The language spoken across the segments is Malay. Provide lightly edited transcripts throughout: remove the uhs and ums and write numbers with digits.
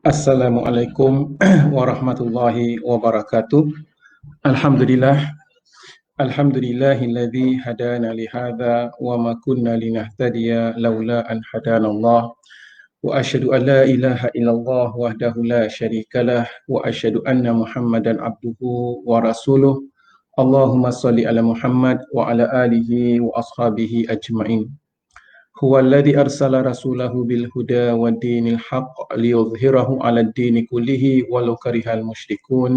Assalamualaikum warahmatullahi wabarakatuh. Alhamdulillah, alhamdulillahilladzi hadana li hadza wa ma kunna linahtadiya laula an hadana Allah. Wa asyhadu an la ilaha illallah wahdahu la syarikalah wa asyhadu anna Muhammadan abduhu wa rasuluh. Allahumma shalli ala Muhammad wa ala alihi wa ashabihi ajmain. هو الذي أرسل رسوله بالهدى والدين الحق ليظهره على الدين كله ولو كره المشركون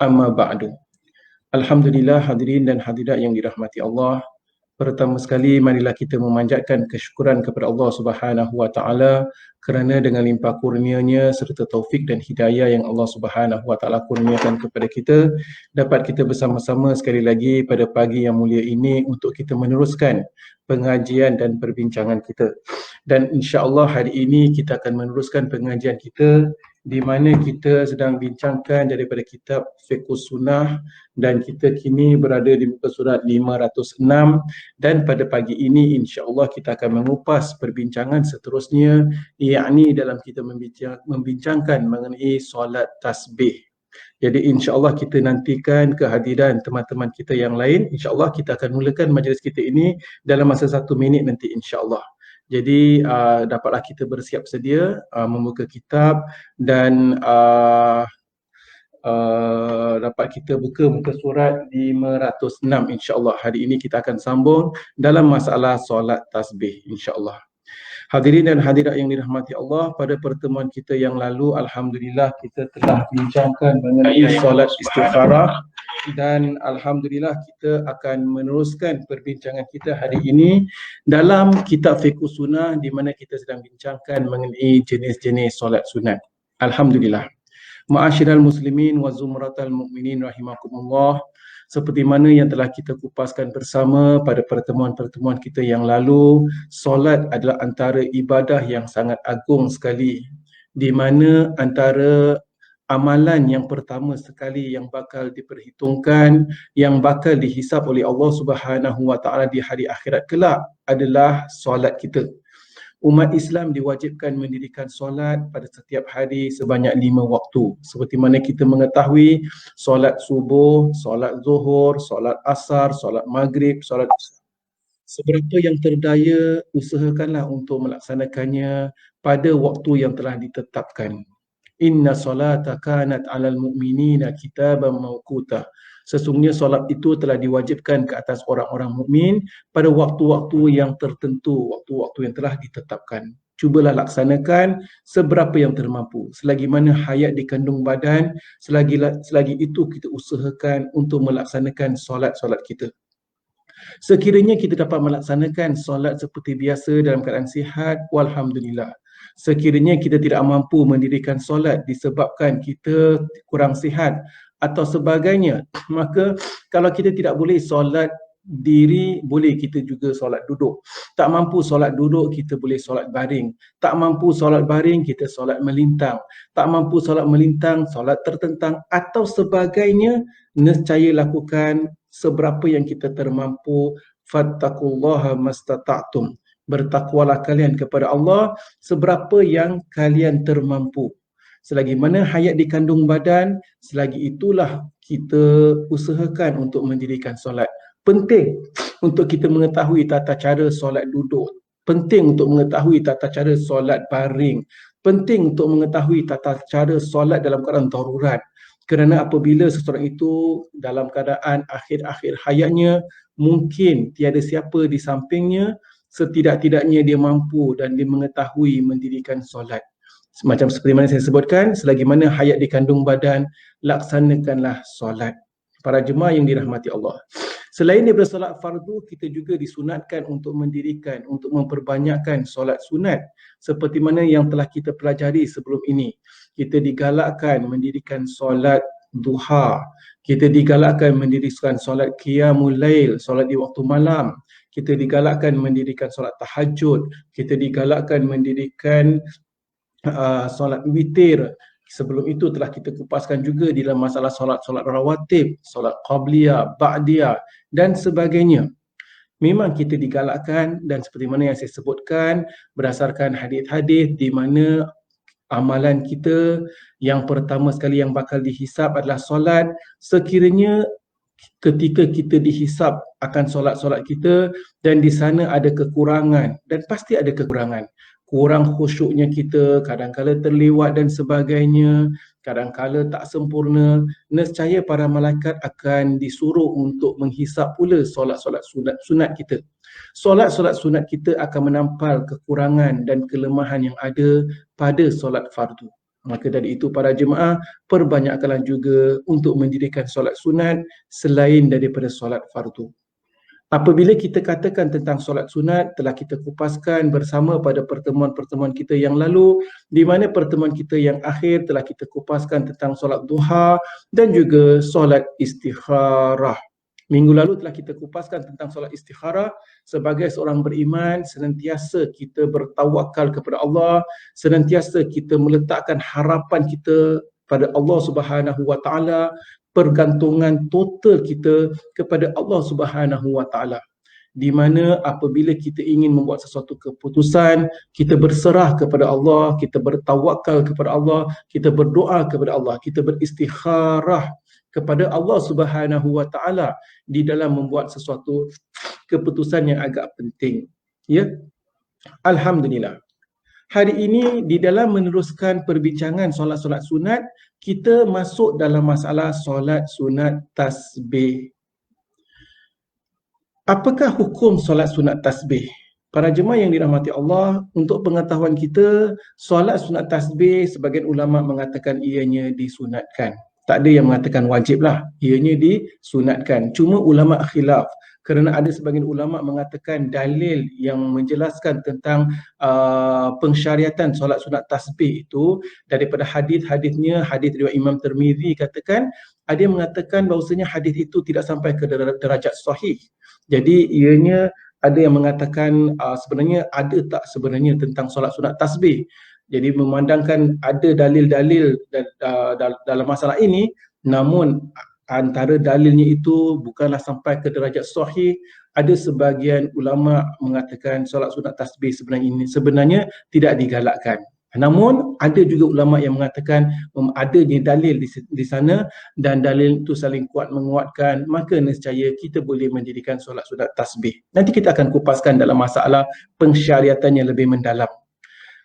أما بعد. Alhamdulillah, hadirin dan hadirat yang dirahmati Allah. Pertama sekali, marilah kita memanjatkan kesyukuran kepada Allah Subhanahu wa taala kerana dengan limpah kurnianya serta taufik dan hidayah yang Allah Subhanahu wa taala kurniakan kepada kita, dapat kita bersama-sama sekali lagi pada pagi yang mulia ini untuk kita meneruskan pengajian dan perbincangan kita. Dan insya-Allah hari ini kita akan meneruskan pengajian kita di mana kita sedang bincangkan daripada kitab Fiqhus Sunnah dan kita kini berada di muka surat 506, dan pada pagi ini insya-Allah kita akan mengupas perbincangan seterusnya, yakni dalam kita membincangkan mengenai solat tasbih. Jadi insya-Allah kita nantikan kehadiran teman-teman kita yang lain. Insya-Allah kita akan mulakan majlis kita ini dalam masa 1 minit nanti insya-Allah. Jadi dapatlah kita bersiap sedia membuka kitab dan dapat kita buka muka surat 506 insya-Allah. Hari ini kita akan sambung dalam masalah solat tasbih insya-Allah. Hadirin dan hadirat yang dirahmati Allah, pada pertemuan kita yang lalu alhamdulillah kita telah bincangkan mengenai solat istikharah, dan alhamdulillah kita akan meneruskan perbincangan kita hari ini dalam kitab Fiqhus Sunnah di mana kita sedang bincangkan mengenai jenis-jenis solat sunat. Alhamdulillah. Ma'asyiral muslimin wa zumratal mu'minin rahimakumullah, seperti mana yang telah kita kupaskan bersama pada pertemuan-pertemuan kita yang lalu, solat adalah antara ibadah yang sangat agung sekali, di mana antara amalan yang pertama sekali yang bakal diperhitungkan, yang bakal dihisap oleh Allah Subhanahu wa taala di hari akhirat kelak adalah solat kita. Umat Islam diwajibkan mendirikan solat pada setiap hari sebanyak 5 waktu. Seperti mana kita mengetahui, solat subuh, solat zuhur, solat asar, solat maghrib, solat isya. Seberapa yang terdaya, usahakanlah untuk melaksanakannya pada waktu yang telah ditetapkan. Inna solata kanat alal mu'minina kitaban mawquta. Sesungguhnya solat itu telah diwajibkan ke atas orang-orang mukmin pada waktu-waktu yang tertentu, waktu-waktu yang telah ditetapkan. Cubalah laksanakan seberapa yang termampu. Selagi mana hayat di kandung badan, selagi itu kita usahakan untuk melaksanakan solat-solat kita. Sekiranya kita dapat melaksanakan solat seperti biasa dalam keadaan sihat, walhamdulillah. Sekiranya kita tidak mampu mendirikan solat disebabkan kita kurang sihat atau sebagainya, maka kalau kita tidak boleh solat diri, boleh kita juga solat duduk. Tak mampu solat duduk, kita boleh solat baring. Tak mampu solat baring, kita solat melintang. Tak mampu solat melintang, solat tertentang atau sebagainya. Nescaya lakukan seberapa yang kita termampu. Fattaqullaha mastata'tum. Bertakwalah kalian kepada Allah seberapa yang kalian termampu. Selagi mana hayat di kandung badan, selagi itulah kita usahakan untuk mendirikan solat. Penting untuk kita mengetahui tata cara solat duduk. Penting untuk mengetahui tata cara solat baring. Penting untuk mengetahui tata cara solat dalam keadaan darurat. Kerana apabila seseorang itu dalam keadaan akhir-akhir hayatnya, mungkin tiada siapa di sampingnya, setidak-tidaknya dia mampu dan dia mengetahui mendirikan solat. Macam seperti mana saya sebutkan, selagi mana hayat di kandung badan, laksanakanlah solat. Para jemaah yang dirahmati Allah. Selain daripada solat fardu, kita juga disunatkan untuk mendirikan, untuk memperbanyakkan solat sunat. Seperti mana yang telah kita pelajari sebelum ini. Kita digalakkan mendirikan solat duha. Kita digalakkan mendirikan solat qiyamul lail, solat di waktu malam. Kita digalakkan mendirikan solat tahajud. Kita digalakkan mendirikan solat witir. Sebelum itu telah kita kupaskan juga di dalam masalah solat-solat rawatib, solat qabliyah, ba'diyah dan sebagainya. Memang kita digalakkan, dan seperti mana yang saya sebutkan berdasarkan hadis-hadis di mana Amalan kita yang pertama sekali yang bakal dihisap adalah solat. Sekiranya ketika kita dihisap akan solat-solat kita dan di sana ada kekurangan, dan pasti ada kekurangan, kurang khusyuknya kita, kadang-kala terlewat dan sebagainya, kadang-kala tak sempurna, nescaya para malaikat akan disuruh untuk menghisap pula solat-solat sunat kita. Solat-solat sunat kita akan menampal kekurangan dan kelemahan yang ada pada solat fardu. Maka dari itu para jemaah, perbanyakkanlah juga untuk mendirikan solat sunat selain daripada solat fardu. Apabila kita katakan tentang solat sunat, telah kita kupaskan bersama pada pertemuan-pertemuan kita yang lalu, di mana pertemuan kita yang akhir telah kita kupaskan tentang solat duha dan juga solat istikharah. Minggu lalu telah kita kupaskan tentang solat istikharah. Sebagai seorang beriman, senantiasa kita bertawakal kepada Allah, senantiasa kita meletakkan harapan kita pada Allah Subhanahu wa taala, pergantungan total kita kepada Allah Subhanahu wa taala. Di mana apabila kita ingin membuat sesuatu keputusan, kita berserah kepada Allah, kita bertawakal kepada Allah, kita berdoa kepada Allah, kita beristikharah kepada Allah Subhanahu wa taala di dalam membuat sesuatu keputusan yang agak penting. Ya. Alhamdulillah. Hari ini di dalam meneruskan perbincangan solat-solat sunat, kita masuk dalam masalah solat sunat tasbih. Apakah hukum solat sunat tasbih? Para jemaah yang dirahmati Allah, untuk pengetahuan kita, solat sunat tasbih sebagian ulama mengatakan ianya disunatkan. Tak ada yang mengatakan wajib lah, ianya disunatkan. Cuma ulama khilaf, kerana ada sebagian ulama mengatakan dalil yang menjelaskan tentang pensyariatan solat sunat tasbih itu daripada hadis-hadisnya, hadis riwayat Imam Tirmizi katakan, ada yang mengatakan bahawasanya hadis itu tidak sampai ke derajat sahih. Jadi ianya ada yang mengatakan sebenarnya ada tak sebenarnya tentang solat sunat tasbih. Jadi memandangkan ada dalil-dalil dalam masalah ini, namun antara dalilnya itu bukanlah sampai ke derajat sahih. Ada sebahagian ulama mengatakan solat sunat tasbih sebenarnya tidak digalakkan. Namun ada juga ulama yang mengatakan adanya dalil di sana dan dalil itu saling kuat menguatkan, maka nescaya kita boleh mendirikan solat sunat tasbih. Nanti kita akan kupaskan dalam masalah pensyariatan yang lebih mendalam.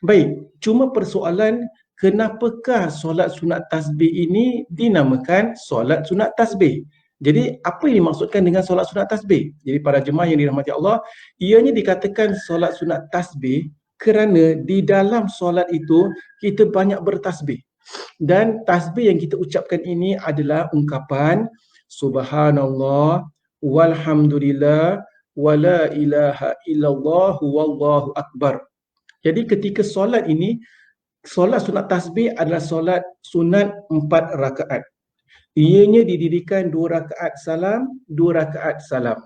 Baik, cuma persoalan, kenapakah solat sunat tasbih ini dinamakan solat sunat tasbih? Jadi apa yang dimaksudkan dengan solat sunat tasbih? Jadi para jemaah yang dirahmati Allah, ianya dikatakan solat sunat tasbih kerana di dalam solat itu kita banyak bertasbih. Dan tasbih yang kita ucapkan ini adalah ungkapan subhanallah walhamdulillah wala ilaha illallah wallahu akbar. Jadi ketika solat ini, solat sunat tasbih adalah solat sunat 4 rakaat. Ianya didirikan 2 rakaat salam, 2 rakaat salam.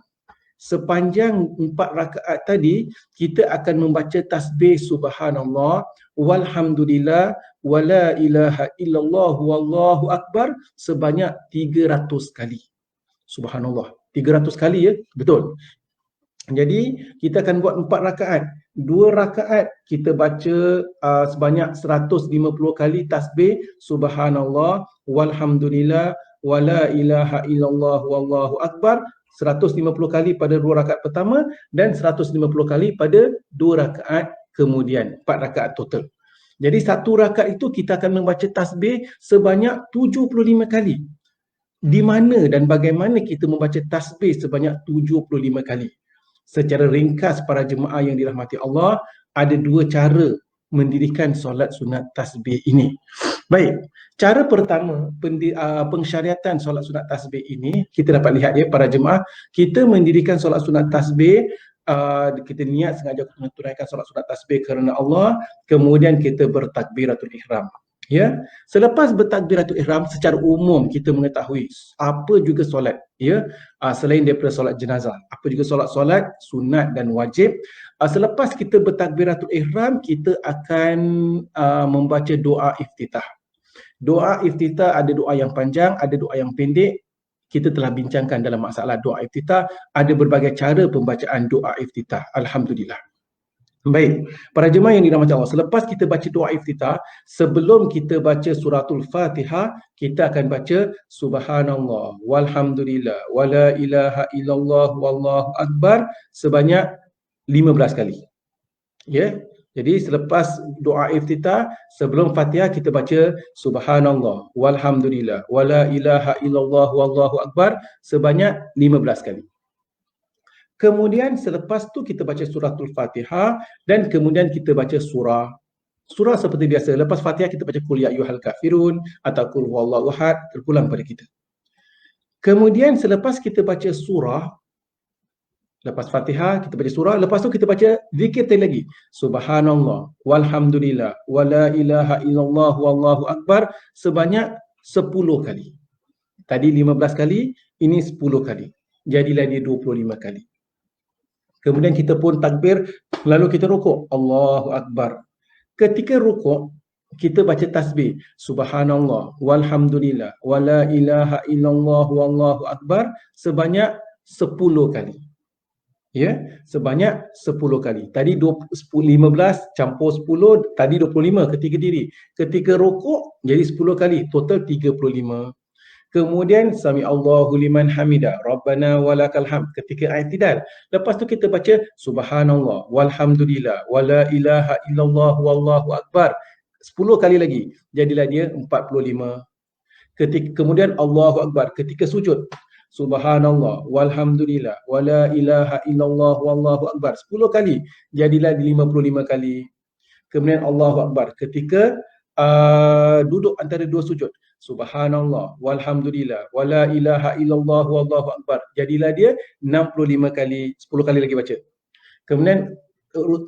Sepanjang 4 rakaat tadi, kita akan membaca tasbih subhanallah, walhamdulillah, wala ilaha illallah, wallahu akbar sebanyak 300 kali. Subhanallah. 300 kali ya, betul. Jadi kita akan buat 4 rakaat. 2 rakaat kita baca sebanyak 150 kali tasbih subhanallah walhamdulillah wala ilaha illallah wallahu akbar, 150 kali pada 2 rakaat pertama dan 150 kali pada 2 rakaat kemudian, 4 rakaat total. Jadi 1 rakaat itu kita akan membaca tasbih sebanyak 75 kali. Di mana dan bagaimana kita membaca tasbih sebanyak 75 kali? Secara ringkas para jemaah yang dirahmati Allah, ada 2 cara mendirikan solat sunat tasbih ini. Baik, cara pertama pensyariatan solat sunat tasbih ini, kita dapat lihat ya para jemaah, kita mendirikan solat sunat tasbih, kita niat sengaja menunaikan solat sunat tasbih kerana Allah, kemudian kita bertakbiratul ihram. Ya, selepas bertakbiratul ihram, secara umum kita mengetahui apa juga solat, ya, selain daripada solat jenazah, apa juga solat-solat sunat dan wajib. Selepas kita bertakbiratul ihram, kita akan membaca doa iftitah. Doa iftitah ada doa yang panjang, ada doa yang pendek. Kita telah bincangkan dalam masalah doa iftitah, ada berbagai cara pembacaan doa iftitah. Alhamdulillah. Baik, para jemaah yang dirahmati Allah, selepas kita baca doa iftitah, sebelum kita baca suratul Fatihah, kita akan baca subhanallah walhamdulillah wala ilaha illallah wallahu akbar sebanyak 15 kali. Ya. Jadi selepas doa iftitah, sebelum Fatihah kita baca subhanallah walhamdulillah wala ilaha illallah wallahu akbar sebanyak 15 kali. Kemudian selepas tu kita baca suratul Fatihah dan kemudian kita baca surah. Surah seperti biasa, lepas Fatihah kita baca qul ya ayyuhal kafirun atau qul huwallahu ahad, terpulang pada kita. Kemudian selepas kita baca surah, lepas Fatihah kita baca surah, lepas tu kita baca zikir lagi. Subhanallah walhamdulillah wala ilaha illallah wallahu akbar sebanyak 10 kali. Tadi 15 kali, ini 10 kali. Jadilah dia 25 kali. Kemudian kita pun takbir, lalu kita rukuk. Allahu Akbar. Ketika rukuk, kita baca tasbih. Subhanallah, walhamdulillah, wala ilaha illallah, wallahu akbar sebanyak 10 kali. Ya, sebanyak 10 kali. Tadi 15 campur 10, tadi 25 ketika diri. Ketika rukuk, jadi 10 kali. Total 35. Kemudian sami Allahu liman hamida rabbana walakal hamd ketika i'tidal. Lepas tu kita baca subhanallah walhamdulillah wala ilaha illallah wallahu akbar 10 kali lagi. Jadilah dia 45. Kemudian Allahu akbar ketika sujud. Subhanallah walhamdulillah wala ilaha illallah wallahu akbar 10 kali. Jadilah 55 kali. Kemudian Allahu akbar ketika duduk antara dua sujud. Subhanallah walhamdulillah wala ilaha illallah wallahu akbar. Jadilah dia 65 kali, 10 kali lagi baca. Kemudian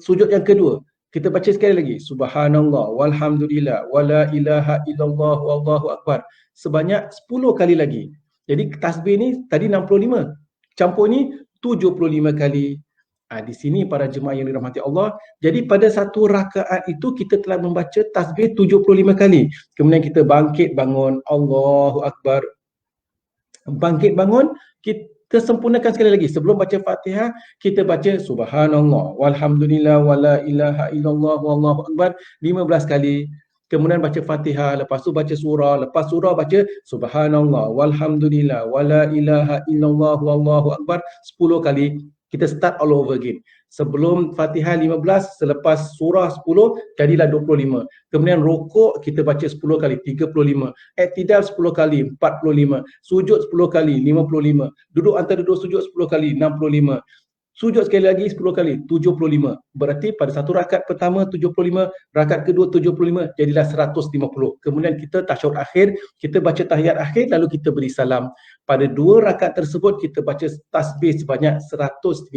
sujud yang kedua, kita baca sekali lagi. Subhanallah walhamdulillah wala ilaha illallah wallahu akbar sebanyak 10 kali lagi. Jadi tasbih ni tadi 65, campur ni 75 kali. Di sini para jemaah yang dirahmati Allah, jadi pada satu rakaat itu kita telah membaca tasbih 75 kali. Kemudian kita bangkit bangun, Allahu Akbar. Bangkit bangun, kita sempurnakan sekali lagi. Sebelum baca Fatihah, kita baca subhanallah walhamdulillah wala ilaha illallah wallahu akbar 15 kali. Kemudian baca Fatihah, lepas tu baca surah, lepas surah baca subhanallah walhamdulillah wala ilaha illallah wallahu akbar 10 kali. Kita start all over again. Sebelum Fatihah 15, selepas surah 10, jadilah 25. Kemudian rukuk kita baca 10 kali, 35. I'tidal 10 kali, 45. Sujud 10 kali, 55. Duduk antara dua sujud 10 kali, 65. Sujud sekali lagi 10 kali, 75. Berarti pada satu rakaat pertama 75, rakaat kedua 75, jadilah 150. Kemudian kita tasyahud akhir, kita baca tahiyat akhir, lalu kita beri salam. Pada dua rakaat tersebut kita baca tasbih sebanyak 150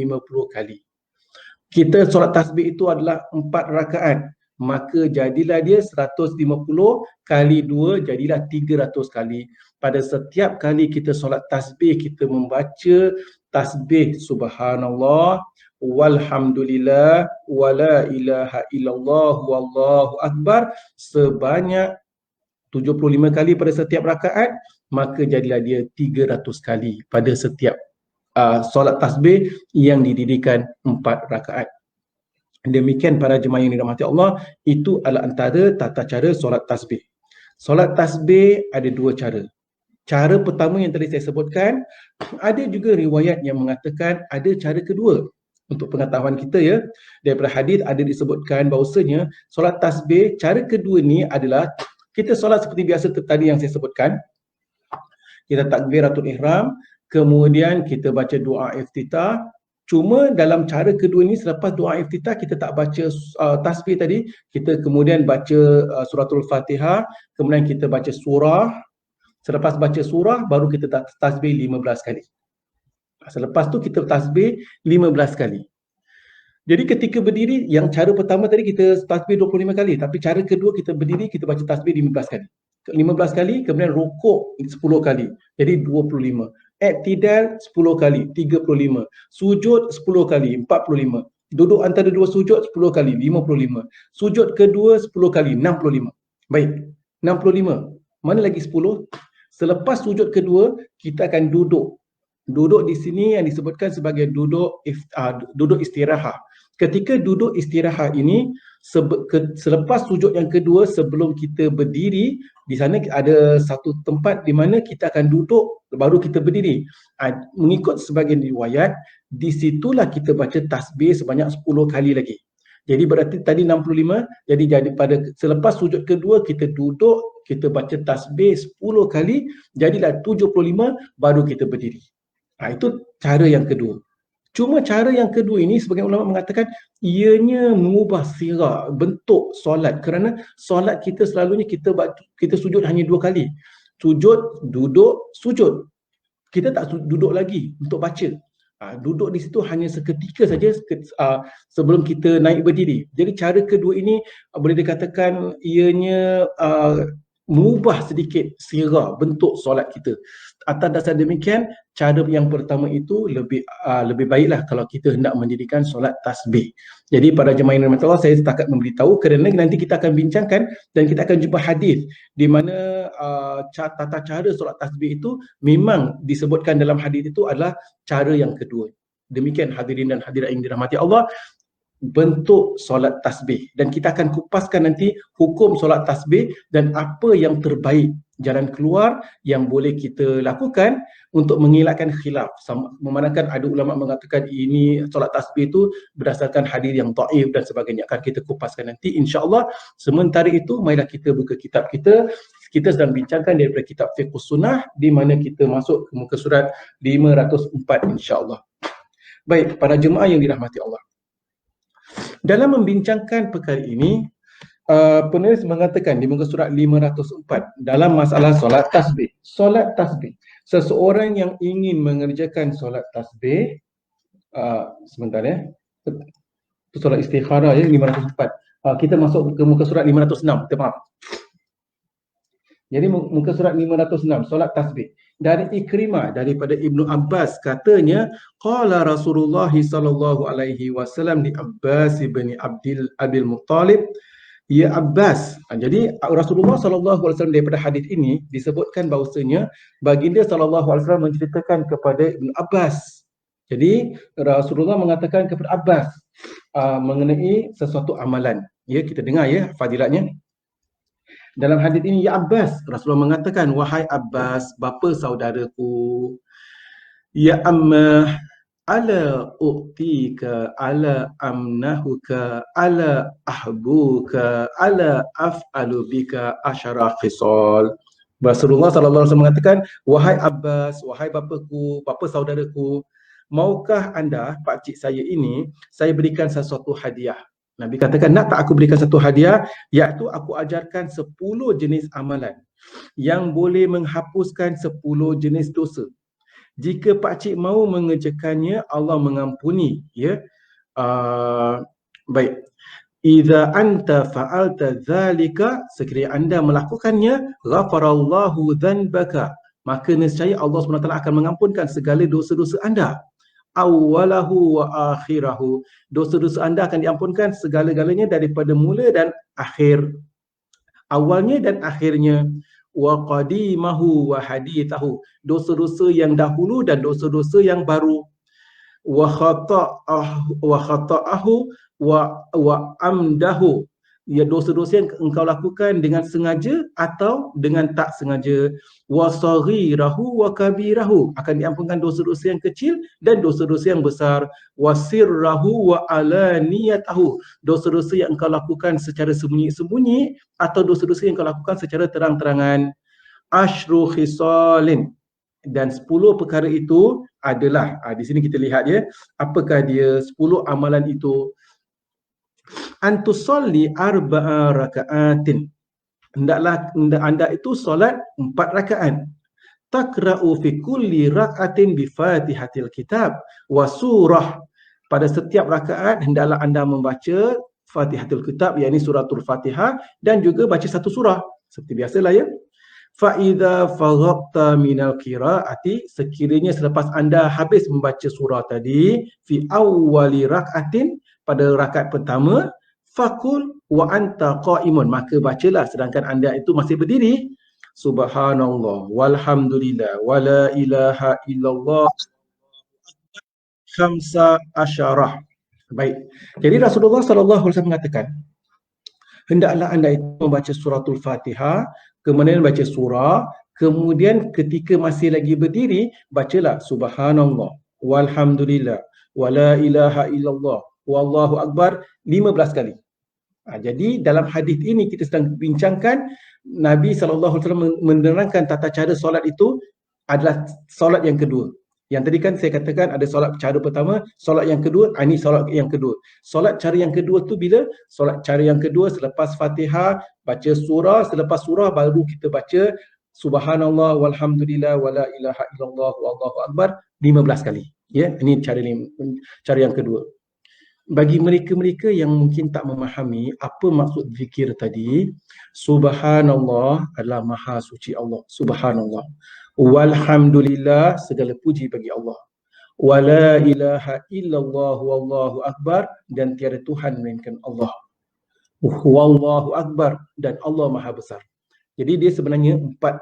kali. Kita solat tasbih itu adalah 4 rakaat, maka jadilah dia 150 kali 2 jadilah 300 kali. Pada setiap kali kita solat tasbih, kita membaca tasbih subhanallah walhamdulillah wala ilaha illallah wallahu akbar sebanyak 75 kali pada setiap rakaat, maka jadilah dia 300 kali pada setiap solat tasbih yang didirikan 4 rakaat. Demikian para jemaah yang dirahmati Allah, itu adalah antara tata cara solat tasbih. Solat tasbih ada 2 cara. Cara pertama yang tadi saya sebutkan, ada juga riwayat yang mengatakan ada cara kedua. Untuk pengetahuan kita ya, daripada hadis ada disebutkan bahawasanya solat tasbih cara kedua ni adalah kita solat seperti biasa tadi yang saya sebutkan. Kita takbiratul ihram, kemudian kita baca doa iftitah. Cuma dalam cara kedua ni, selepas doa iftitah kita tak baca tasbih tadi, kita kemudian baca suratul Fatihah, kemudian kita baca surah. Selepas baca surah, baru kita tasbih 15 kali. Selepas tu kita tasbih 15 kali. Jadi ketika berdiri, yang cara pertama tadi kita tasbih 25 kali. Tapi cara kedua kita berdiri, kita baca tasbih 15 kali. 15 kali, kemudian rukuk 10 kali. Jadi 25. I'tidal 10 kali, 35. Sujud 10 kali, 45. Duduk antara dua sujud 10 kali, 55. Sujud kedua 10 kali, 65. Baik, 65. Mana lagi 10? Selepas sujud kedua, kita akan duduk Duduk di sini yang disebutkan sebagai duduk istirahat. Ketika duduk istirahat ini, selepas sujud yang kedua sebelum kita berdiri, di sana ada satu tempat di mana kita akan duduk baru kita berdiri. Mengikut sebagian riwayat, di situlah kita baca tasbih sebanyak 10 kali lagi. Jadi berarti tadi 65, jadi pada selepas sujud kedua kita duduk, kita baca tasbih 10 kali, jadilah 75 baru kita berdiri. Itu cara yang kedua. Cuma cara yang kedua ini sebagian ulama mengatakan ianya mengubah sirah, bentuk solat, kerana solat kita selalunya kita sujud hanya 2 kali. Sujud, duduk, sujud. Kita tak duduk lagi untuk baca. Duduk di situ hanya seketika saja sebelum kita naik berdiri. Jadi cara kedua ini boleh dikatakan ianya mengubah sedikit sirah, bentuk solat kita. Atas dasar demikian, cara yang pertama itu lebih baiklah kalau kita hendak mendirikan solat tasbih. Jadi para jemaah yang dirahmati Allah, saya setakat memberitahu kerana nanti kita akan bincangkan dan kita akan jumpa hadis di mana tata cara solat tasbih itu memang disebutkan dalam hadis itu adalah cara yang kedua. Demikian hadirin dan hadirat yang dirahmati Allah, bentuk solat tasbih, dan kita akan kupaskan nanti hukum solat tasbih dan apa yang terbaik, jalan keluar yang boleh kita lakukan untuk mengelakkan khilaf. Memandangkan ada ulama mengatakan ini solat tasbih itu berdasarkan hadis yang dhaif dan sebagainya, akan kita kupaskan nanti insya-Allah. Sementara itu marilah kita buka kitab kita sedang bincangkan daripada kitab Fiqhus Sunnah, di mana kita masuk ke muka surat 504 insya-Allah. Baik, para jemaah yang dirahmati Allah, dalam membincangkan perkara ini, penulis mengatakan di muka surat 504 dalam masalah solat tasbih. Solat tasbih, seseorang yang ingin mengerjakan solat tasbih, sebentar ya, itu solat istikharah ya, 504. Kita masuk ke muka surat 506, maaf. Jadi muka surat 506, solat tasbih. Dari Ikrimah, daripada Ibnu Abbas, katanya qala Rasulullah sallallahu alaihi wasallam li Abbas bin Abil Muttalib, ya Abbas. Jadi Rasulullah sallallahu alaihi wasallam, daripada hadis ini disebutkan bahawasanya baginda sallallahu alaihi wasallam menceritakan kepada Ibnu Abbas. Jadi Rasulullah mengatakan kepada Abbas mengenai sesuatu amalan. Ya, kita dengar ya fadilatnya. Dalam hadis ini, ya Abbas, Rasulullah mengatakan, wahai Abbas, bapa saudaraku, ya ammah, ala u'tika, ala amnahuka, ala ahbuka, ala af'alu bika asyara khisal. Rasulullah SAW mengatakan, wahai Abbas, wahai bapaku, bapa saudaraku, maukah anda, pakcik saya ini, saya berikan sesuatu hadiah. Nabi katakan, nak tak aku berikan satu hadiah, iaitu aku ajarkan 10 jenis amalan yang boleh menghapuskan 10 jenis dosa. Jika pakcik mahu mengerjakannya, Allah mengampuni. Ya, baik. Idza anta fa'alta dzalika, sekiranya anda melakukannya, ghafarallahu dzanbaka, maka nescaya Allah SWT akan mengampunkan segala dosa-dosa anda. Awwalahu wa akhirahu, dosa-dosa anda akan diampunkan segala-galanya daripada mula dan akhir, awalnya dan akhirnya. Wa qadimahu wa hadithahu, dosa-dosa yang dahulu dan dosa-dosa yang baru. Wa khata'ahu wa amdahu, ya dosa-dosa yang engkau lakukan dengan sengaja atau dengan tak sengaja. Wa saghirahu wa kabirahu, akan diampunkan dosa-dosa yang kecil dan dosa-dosa yang besar. Wa sirrahu wa alaniyatahu, dosa-dosa yang engkau lakukan secara sembunyi-sembunyi atau dosa-dosa yang engkau lakukan secara terang-terangan. Asyru khisalin, dan 10 perkara itu adalah, di sini kita lihat ya, apakah dia 10 amalan itu. Antusalli arba'a raka'atin, hendaklah anda itu solat 4 rakaat. Takra'u fi kulli raka'atin bi Fatihatil Kitab wa surah, pada setiap rakaat hendaklah anda membaca Fatihatul Kitab, yakni suratul Fatihah, dan juga baca satu surah seperti biasalah ya. Fa idza faraghta minal qiraati, sekiranya selepas anda habis membaca surah tadi, fi awwali raka'atin, pada rakaat pertama, fakul wa anta qa'imun, maka bacalah sedangkan anda itu masih berdiri, subhanallah walhamdulillah wala ilaha illallah khamsa asyarah. Baik. Jadi Rasulullah sallallahu alaihi wasallam mengatakan, hendaklah anda itu membaca suratul Fatihah, kemudian baca surah, kemudian ketika masih lagi berdiri, bacalah subhanallah, walhamdulillah, wala ilaha illallah, wallahu akbar 15 kali. Jadi dalam hadis ini kita sedang bincangkan Nabi SAW menerangkan tata cara solat itu adalah solat yang kedua. Yang tadi kan saya katakan ada solat cara pertama, solat yang kedua, ini solat yang kedua. Solat cara yang kedua tu bila? Solat cara yang kedua selepas Fatihah, baca surah, selepas surah baru kita baca subhanallah walhamdulillah wala ilaha illallah wallahu akbar 15 kali. Ya, ini cara yang kedua. Bagi mereka-mereka yang mungkin tak memahami apa maksud zikir tadi, subhanallah adalah maha suci Allah, subhanallah. Walhamdulillah, segala puji bagi Allah. Wala ilaha illallah wallahu akbar, dan tiada Tuhan melainkan Allah. Wallahu akbar, dan Allah maha besar. Jadi dia sebenarnya empat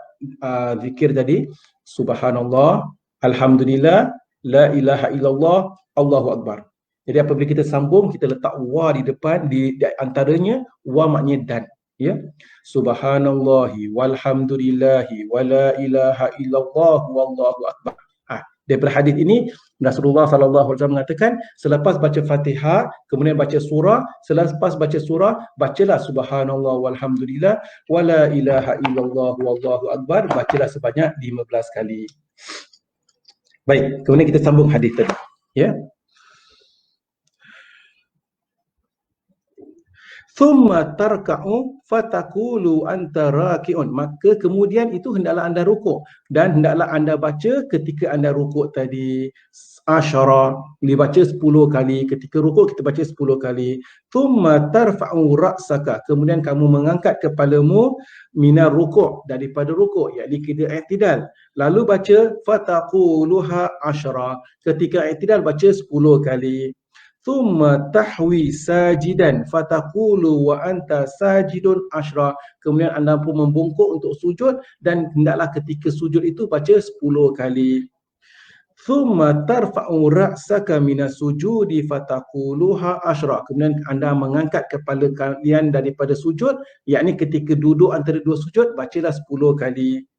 zikir tadi, subhanallah, alhamdulillah, la ilaha illallah, Allahu akbar. Jadi apabila kita sambung, kita letak wa di depan, di antaranya wa maknanya dan, ya. Subhanallahi walhamdulillahi wala ilaha illallah wallahu akbar. Daripada hadis ini Rasulullah sallallahu alaihi wasallam mengatakan, selepas baca Fatihah, kemudian baca surah, selepas baca surah, bacalah subhanallah walhamdulillah wala ilaha illallah wallahu akbar, bacalah sebanyak 15 kali. Baik, kemudian kita sambung hadis tadi, ya. Thumma tarka'u fatakulu anta raki'un, maka kemudian itu hendaklah anda rukuk, dan hendaklah anda baca ketika anda rukuk tadi asyara, dibaca 10 kali. Ketika rukuk kita baca 10 kali. Thumma tarfa'u ra'saka, kemudian kamu mengangkat kepalamu minar rukuk, daripada rukuk, yakni kita i'tidal, lalu baca fataquluha asyara, ketika i'tidal baca 10 kali. Thumma tahwi sajidan fataqulu wa anta sajidun asyra, kemudian anda pun membungkuk untuk sujud, dan hendaklah ketika sujud itu baca 10 kali. Thumma tarfa'u ra'saka minas sujudi fataquluha asyra, kemudian anda mengangkat kepala kalian daripada sujud, yakni ketika duduk antara dua sujud, bacalah 10 kali.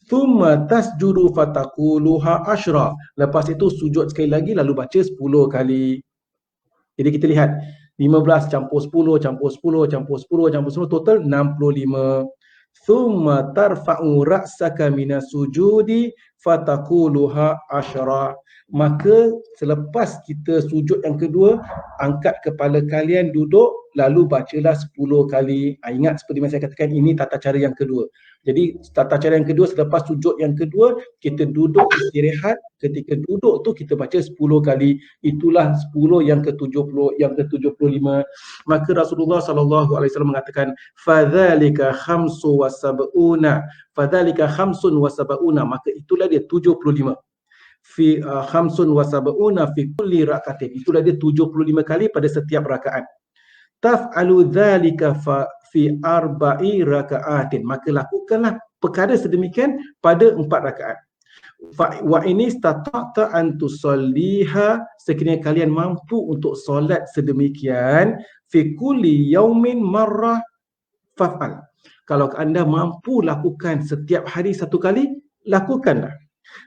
Thumma tasjudu fataquluha asyra, lepas itu sujud sekali lagi lalu baca 10 kali. Jadi kita lihat 15 campur 10 campur 10 campur 10 campur 10, total 65. Thumma tarfa'u ra'saka minas sujudi fataquluha asyra, maka selepas kita sujud yang kedua, angkat kepala kalian duduk lalu bacalah 10 kali. Ingat seperti yang saya katakan, ini tata cara yang kedua. Jadi tata cara yang kedua, selepas sujud yang kedua, kita duduk istirahat. Ketika duduk tu kita baca 10 kali. Itulah 10 yang ke-70, yang ke-75. Maka Rasulullah sallallahu alaihi wasallam mengatakan, fadzalika khamsu wa sab'una, fadzalika khamsun wa sab'una, maka itulah dia 75. Fi khamsun wa sab'una fi kulli rakatin, itulah dia 75 kali pada setiap rakaat. Taf'alu dzalika fi arba'i raka'atin, maka lakukanlah perkara sedemikian pada 4 rakaat. Wa ini istata'ta an tusalliha, sekiranya kalian mampu untuk solat sedemikian, fi kulli yaumin marrah faf'al, kalau anda mampu lakukan setiap hari satu kali, lakukanlah.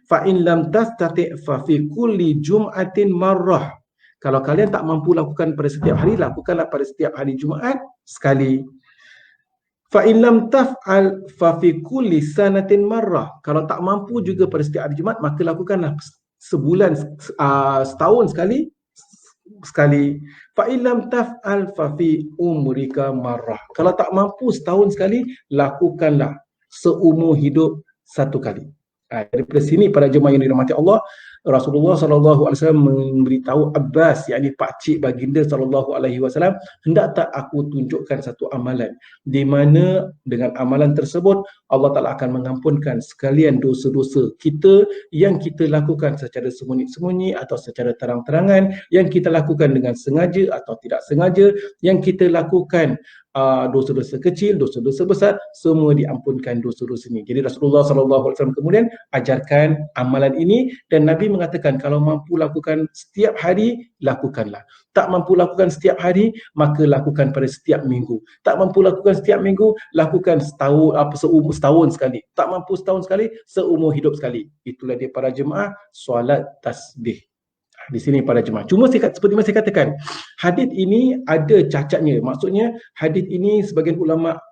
Fa in lam tastati' fa fi kulli jum'atin marrah, kalau kalian tak mampu lakukan pada setiap hari, lakukanlah pada setiap hari Jumaat sekali. Fa in lam taf'al fa fi kulli sanatin marrah, kalau tak mampu juga pada setiap hari Jumaat, maka lakukanlah sebulan, setahun sekali. Fa in lam taf'al fa fi umrika marrah, kalau tak mampu setahun sekali, lakukanlah seumur hidup satu kali. Daripada sini para jemaah yang dirahmati Allah, Rasulullah sallallahu alaihi wasallam memberitahu Abbas, yakni pakcik baginda sallallahu alaihi wasallam, hendak tak aku tunjukkan satu amalan di mana dengan amalan tersebut Allah Taala akan mengampunkan sekalian dosa-dosa kita yang kita lakukan secara sembunyi-sembunyi atau secara terang-terangan, yang kita lakukan dengan sengaja atau tidak sengaja, yang kita lakukan dosa-dosa kecil, dosa-dosa besar, semua diampunkan dosa-dosanya. Jadi Rasulullah SAW kemudian ajarkan amalan ini dan Nabi mengatakan kalau mampu lakukan setiap hari, lakukanlah. Tak mampu lakukan setiap hari, maka lakukan pada setiap minggu. Tak mampu lakukan setiap minggu, lakukan setahun sekali. Tak mampu setahun sekali, seumur hidup sekali. Itulah dia para jemaah, solat tasbih. Di sini para jemaah. Cuma seperti yang saya katakan, hadis ini ada cacatnya. Maksudnya hadis ini sebagian ulama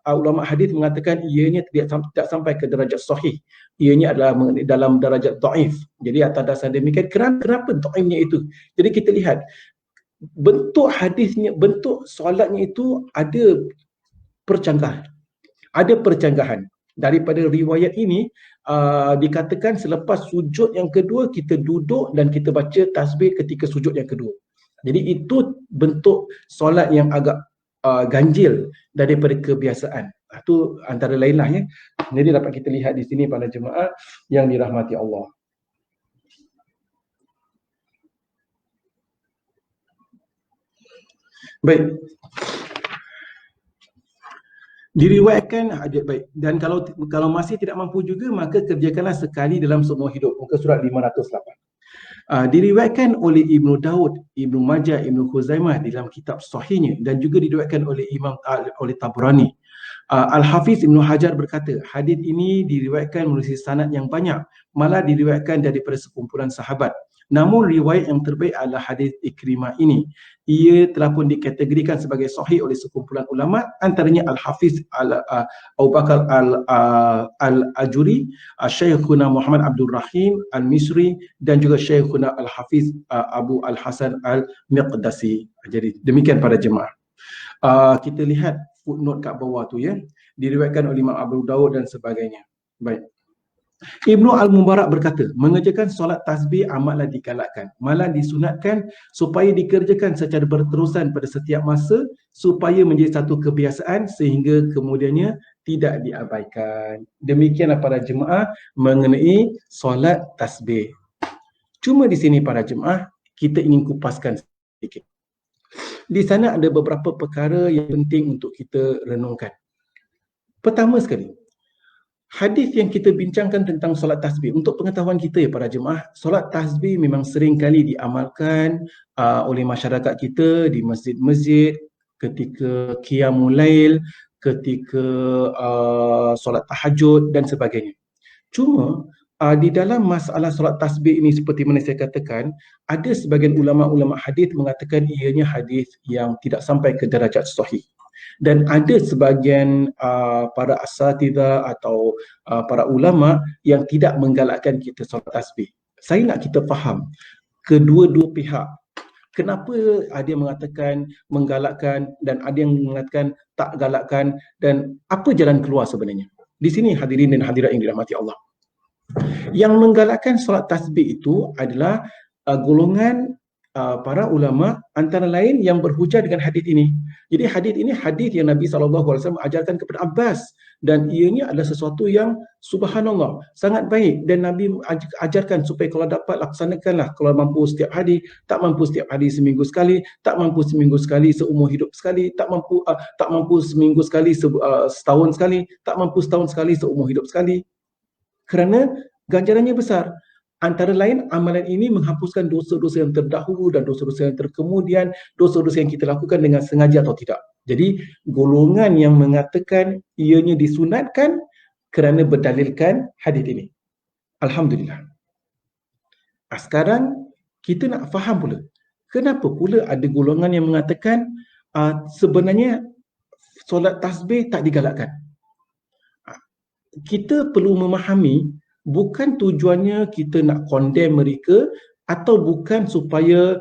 hadis mengatakan ianya tidak sampai ke derajat sahih. Ianya adalah dalam darajat dhaif. Jadi atas dasar demikian, kenapa dhaifnya itu? Jadi kita lihat bentuk hadisnya, bentuk solatnya itu ada percanggahan. Daripada riwayat ini dikatakan selepas sujud yang kedua kita duduk dan kita baca tasbih ketika sujud yang kedua. Jadi itu bentuk solat yang agak ganjil daripada kebiasaan. Itu antara lain lah ya. Jadi dapat kita lihat di sini para jemaah yang dirahmati Allah. Baik. Diriwayatkan baik, dan kalau masih tidak mampu juga maka kerjakanlah sekali dalam seumur hidup. Muka surat 508. Diriwayatkan oleh Ibnu Daud, Ibnu Majah, Ibnu Khuzaimah dalam kitab sahihnya dan juga diriwayatkan oleh oleh Tabrani. Al-Hafiz Ibnu Hajar berkata, hadis ini diriwayatkan melalui sanad yang banyak, malah diriwayatkan daripada sekumpulan sahabat. Namun riwayat yang terbaik adalah hadis Ikrimah ini. Ia telah pun dikategorikan sebagai sahih oleh sekumpulan ulama, antaranya Al-Hafiz Abu Bakar Al-Ajuri, Syekhuna Muhammad Abdul Rahim Al-Misri dan juga Syekhuna Al-Hafiz Abu Al-Hasan Al-Miqdasi. Jadi demikian para jemaah. Kita lihat footnote kat bawah tu ya, diriwayatkan oleh Imam Abu Daud dan sebagainya. Baik. Ibnu Al-Mubarak berkata, mengerjakan solat tasbih amatlah digalakkan, malah disunatkan supaya dikerjakan secara berterusan pada setiap masa supaya menjadi satu kebiasaan sehingga kemudiannya tidak diabaikan. Demikianlah para jemaah mengenai solat tasbih. Cuma di sini para jemaah kita ingin kupaskan sedikit. Di sana ada beberapa perkara yang penting untuk kita renungkan. Pertama sekali, hadis yang kita bincangkan tentang solat tasbih, untuk pengetahuan kita ya para jemaah, solat tasbih memang sering kali diamalkan oleh masyarakat kita di masjid-masjid ketika qiyamul lail, ketika solat tahajud dan sebagainya. Cuma di dalam masalah solat tasbih ini seperti mana saya katakan, ada sebagian ulama-ulama hadis mengatakan ianya hadis yang tidak sampai ke darajat sahih. Dan ada sebahagian para asatidzah atau para ulama yang tidak menggalakkan kita solat tasbih. Saya nak kita faham kedua-dua pihak. Kenapa ada yang mengatakan menggalakkan dan ada yang mengatakan tak galakkan, dan apa jalan keluar sebenarnya? Di sini hadirin dan hadirat yang dirahmati Allah. Yang menggalakkan solat tasbih itu adalah golongan para ulama antara lain yang berhujah dengan hadis ini. Jadi hadis ini hadis yang Nabi SAW ajarkan kepada Abbas dan ianya adalah sesuatu yang subhanallah sangat baik dan Nabi ajarkan supaya kalau dapat laksanakanlah, kalau mampu setiap hari, tak mampu setiap hari seminggu sekali, tak mampu seminggu sekali seumur hidup sekali, tak mampu seminggu sekali setahun sekali, tak mampu setahun sekali seumur hidup sekali. Kerana ganjarannya besar. Antara lain, amalan ini menghapuskan dosa-dosa yang terdahulu dan dosa-dosa yang terkemudian, dosa-dosa yang kita lakukan dengan sengaja atau tidak. Jadi, golongan yang mengatakan ianya disunatkan kerana berdalilkan hadis ini. Alhamdulillah. Sekarang, kita nak faham pula, kenapa pula ada golongan yang mengatakan sebenarnya solat tasbih tak digalakkan. Kita perlu memahami bukan tujuannya kita nak condemn mereka atau bukan supaya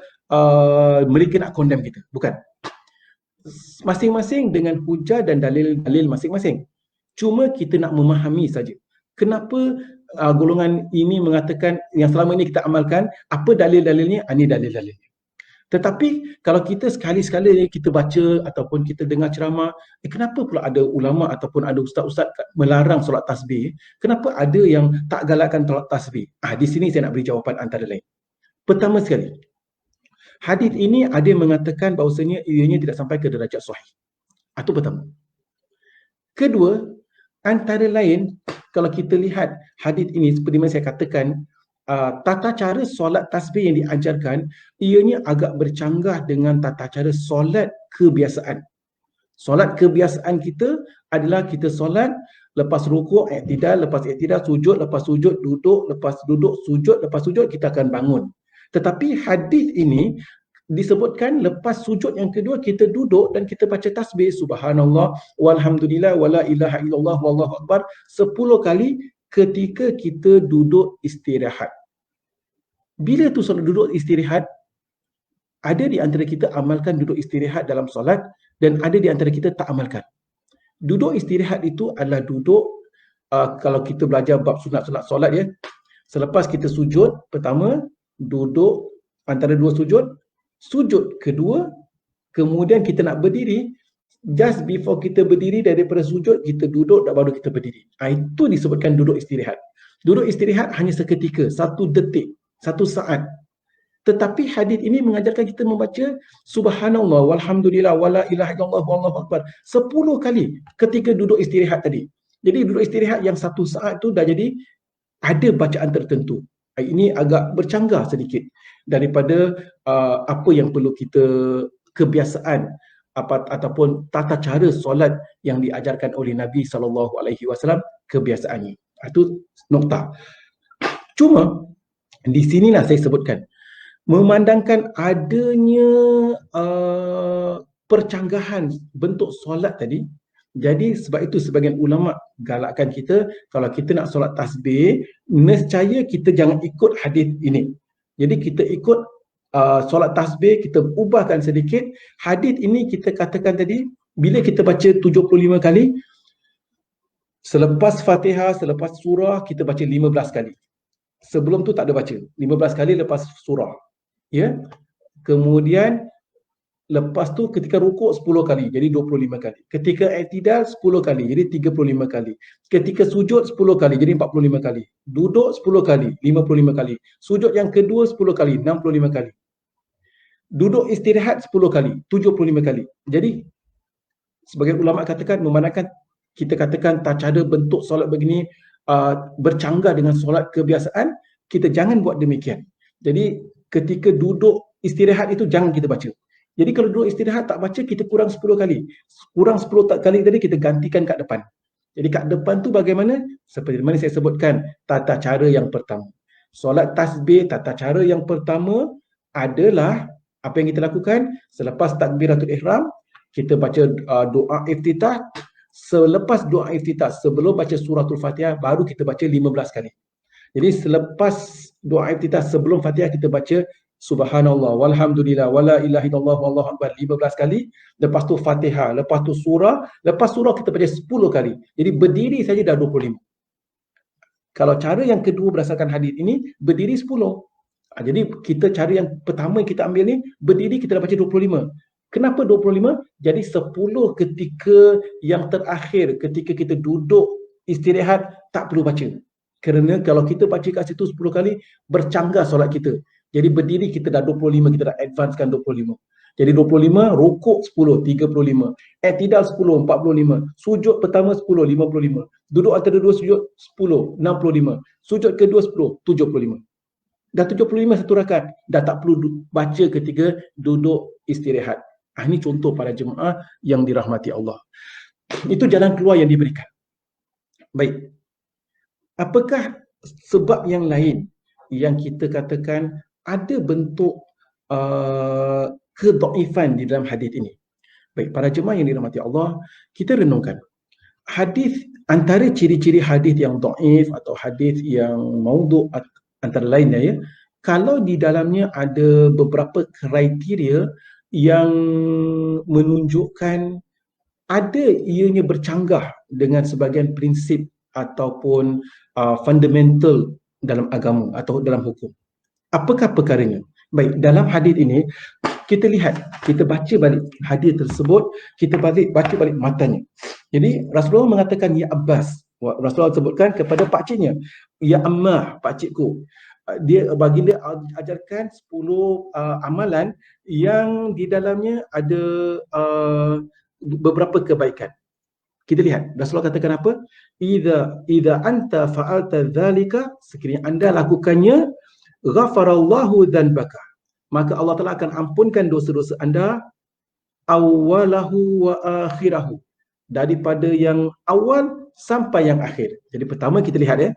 mereka nak condemn kita. Bukan. Masing-masing dengan hujah dan dalil-dalil masing-masing. Cuma kita nak memahami saja. Kenapa golongan ini mengatakan yang selama ini kita amalkan, apa dalil-dalilnya? Ini dalil-dalilnya. Tetapi kalau kita sekali-sekala kita baca ataupun kita dengar ceramah, kenapa pula ada ulama ataupun ada ustaz-ustaz melarang solat tasbih? Kenapa ada yang tak galakkan solat tasbih? Di sini saya nak beri jawapan antara lain. Pertama sekali, hadis ini ada yang mengatakan bahawasanya ianya tidak sampai ke derajat sahih. Itu pertama. Kedua, antara lain, kalau kita lihat hadis ini seperti yang saya katakan, tata cara solat tasbih yang diajarkan ianya agak bercanggah dengan tata cara solat kebiasaan. Solat kebiasaan kita adalah kita solat lepas rukuk i'tidal, lepas i'tidal sujud, lepas sujud duduk, lepas duduk sujud, lepas sujud kita akan bangun. Tetapi hadis ini disebutkan lepas sujud yang kedua kita duduk dan kita baca tasbih subhanallah walhamdulillah wala ilaha illallah wallahu akbar 10 kali ketika kita duduk istirahat. Bila tu solat duduk istirahat, ada di antara kita amalkan duduk istirahat dalam solat dan ada di antara kita tak amalkan. Duduk istirahat itu adalah duduk kalau kita belajar bab sunat-sunat solat ya. Selepas kita sujud pertama, duduk antara dua sujud, sujud kedua, kemudian kita nak berdiri, just before kita berdiri daripada sujud, kita duduk dan baru kita berdiri. Itu disebutkan duduk istirahat. Duduk istirahat hanya seketika, 1 detik, 1 saat. Tetapi hadis ini mengajarkan kita membaca subhanallah walhamdulillah wala ilaha illallah wallahu akbar 10 kali ketika duduk istirahat tadi. Jadi duduk istirahat yang 1 saat tu dah jadi ada bacaan tertentu. Ini agak bercanggah sedikit daripada apa yang perlu kita kebiasaan ataupun tata cara solat yang diajarkan oleh Nabi SAW kebiasaannya. Itu nokta. Cuma di sinilah saya sebutkan memandangkan adanya percanggahan bentuk solat tadi. Jadi sebab itu sebagian ulama galakkan kita kalau kita nak solat tasbih, nescaya kita jangan ikut hadis ini. Jadi kita ikut solat tasbih, kita ubahkan sedikit. Hadis ini kita katakan tadi, bila kita baca 75 kali, selepas Fatihah, selepas surah, kita baca 15 kali. Sebelum tu tak ada baca. 15 kali lepas surah. Ya. Kemudian lepas tu ketika rukuk 10 kali, jadi 25 kali. Ketika i'tidal 10 kali, jadi 35 kali. Ketika sujud 10 kali, jadi 45 kali. Duduk 10 kali, 55 kali. Sujud yang kedua 10 kali, 65 kali. Duduk istirahat 10 kali, 75 kali. Jadi sebagai ulama katakan, memandangkan kita katakan tata cara bentuk solat begini bercanggah dengan solat kebiasaan, kita jangan buat demikian. Jadi ketika duduk istirahat itu jangan kita baca. Jadi kalau duduk istirahat tak baca, kita kurang 10 kali. Kurang 10 kali tadi kita gantikan kat depan. Jadi kat depan tu bagaimana? Seperti mana saya sebutkan, tata cara yang pertama. Solat tasbih, tata cara yang pertama adalah apa yang kita lakukan? Selepas takbiratul ihram, kita baca doa iftitah. Selepas doa iftitah, sebelum baca suratul Fatihah, baru kita baca 15 kali. Jadi selepas doa iftitah, sebelum Fatihah, kita baca subhanallah walhamdulillah wala ilaha illallah wallahu akbar 15 kali. Lepas tu Fatihah, lepas tu surah, lepas surah kita baca 10 kali. Jadi berdiri saja dah 25. Kalau cara yang kedua berdasarkan hadis ini, berdiri 10. Jadi kita cara yang pertama yang kita ambil ni, berdiri kita dah baca 25. Kenapa 25? Jadi 10 ketika yang terakhir, ketika kita duduk istirahat, tak perlu baca. Kerana kalau kita baca kat situ 10 kali, bercanggah solat kita. Jadi berdiri kita dah 25, kita dah advancekan 25. Jadi 25, rukuk 10, 35. I'tidal 10, 45. Sujud pertama 10, 55. Duduk antara dua sujud 10, 65. Sujud kedua 10, 75. Dah 75 satu rakaat, dah tak perlu baca ketika duduk istirahat. Ini contoh para jemaah yang dirahmati Allah. Itu jalan keluar yang diberikan. Baik. Apakah sebab yang lain yang kita katakan ada bentuk kedhaifan di dalam hadis ini? Baik, para jemaah yang dirahmati Allah, kita renungkan. Hadis, antara ciri-ciri hadis yang dhaif atau hadis yang maudhu' antara lainnya ya, kalau di dalamnya ada beberapa kriteria yang menunjukkan ada ianya bercanggah dengan sebahagian prinsip ataupun fundamental dalam agama atau dalam hukum. Apakah perkaranya? Baik, dalam hadis ini kita lihat, kita baca balik hadis tersebut, kita baca balik matanya. Jadi Rasulullah mengatakan ya Abbas, Rasulullah sebutkan kepada pakciknya, ya Ammah, pakcikku. Dia baginda ajarkan 10 amalan yang di dalamnya ada beberapa kebaikan. Kita lihat Rasulullah katakan apa? Idza anta fa'alta dzalika, sekiranya anda lakukannya, ghafarallahu dzanbaka, maka Allah Taala akan ampunkan dosa-dosa anda, awalahu wa akhirahu, daripada yang awal sampai yang akhir. Jadi pertama kita lihat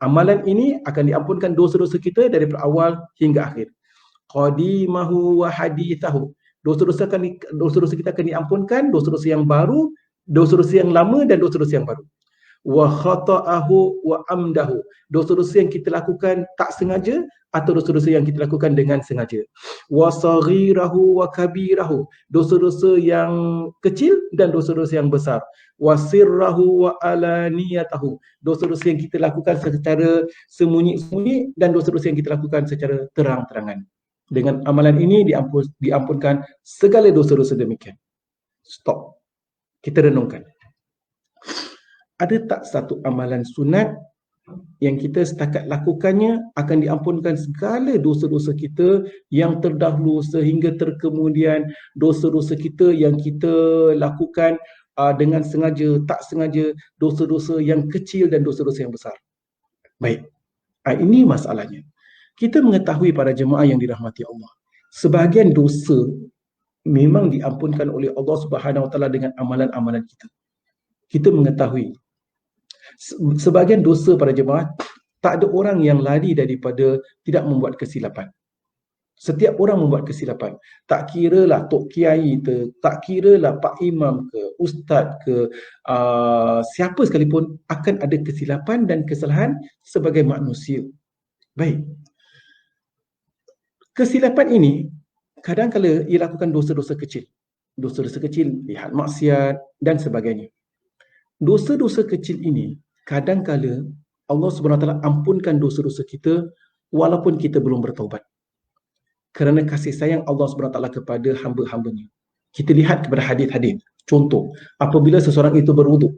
amalan ini akan diampunkan dosa-dosa kita daripada awal hingga akhir. Qadimahu wa hadithahu, dosa-dosa kita akan diampunkan, dosa-dosa yang baru, dosa-dosa yang lama dan dosa-dosa yang baru. Wa khata'ahu wa amdahu, dosa-dosa yang kita lakukan tak sengaja atau dosa-dosa yang kita lakukan dengan sengaja. Wa saghirahu wa kabirahu, dosa-dosa yang kecil dan dosa-dosa yang besar. Wa sirrahu wa alaniyatahu, dosa-dosa yang kita lakukan secara sembunyi-sembunyi dan dosa-dosa yang kita lakukan secara terang-terangan. Dengan amalan ini diampunkan segala dosa-dosa demikian. Stop. Kita renungkan. Ada tak satu amalan sunat yang kita setakat lakukannya akan diampunkan segala dosa-dosa kita yang terdahulu sehingga terkemudian, dosa-dosa kita yang kita lakukan dengan sengaja, tak sengaja, dosa-dosa yang kecil dan dosa-dosa yang besar. Baik. Ini masalahnya. Kita mengetahui para jemaah yang dirahmati Allah, sebahagian dosa memang diampunkan oleh Allah Subhanahu Wa Taala dengan amalan-amalan kita. Kita mengetahui sebahagian dosa para jemaah, tak ada orang yang lari daripada tidak membuat kesilapan. Setiap orang membuat kesilapan. Tak kiralah Tok Kiai ke, tak kiralah Pak Imam ke, Ustaz ke, siapa sekalipun akan ada kesilapan dan kesalahan sebagai manusia. Baik. Kesilapan ini kadang-kala ia lakukan dosa-dosa kecil. Dosa-dosa kecil, lihat maksiat dan sebagainya. Dosa-dosa kecil ini kadang-kala Allah Subhanahu Wa Taala ampunkan dosa-dosa kita walaupun kita belum bertaubat. Kerana kasih sayang Allah Subhanahu Wa Taala kepada hamba-hambanya. Kita lihat kepada hadis-hadis. Contoh, apabila seseorang itu berwuduk,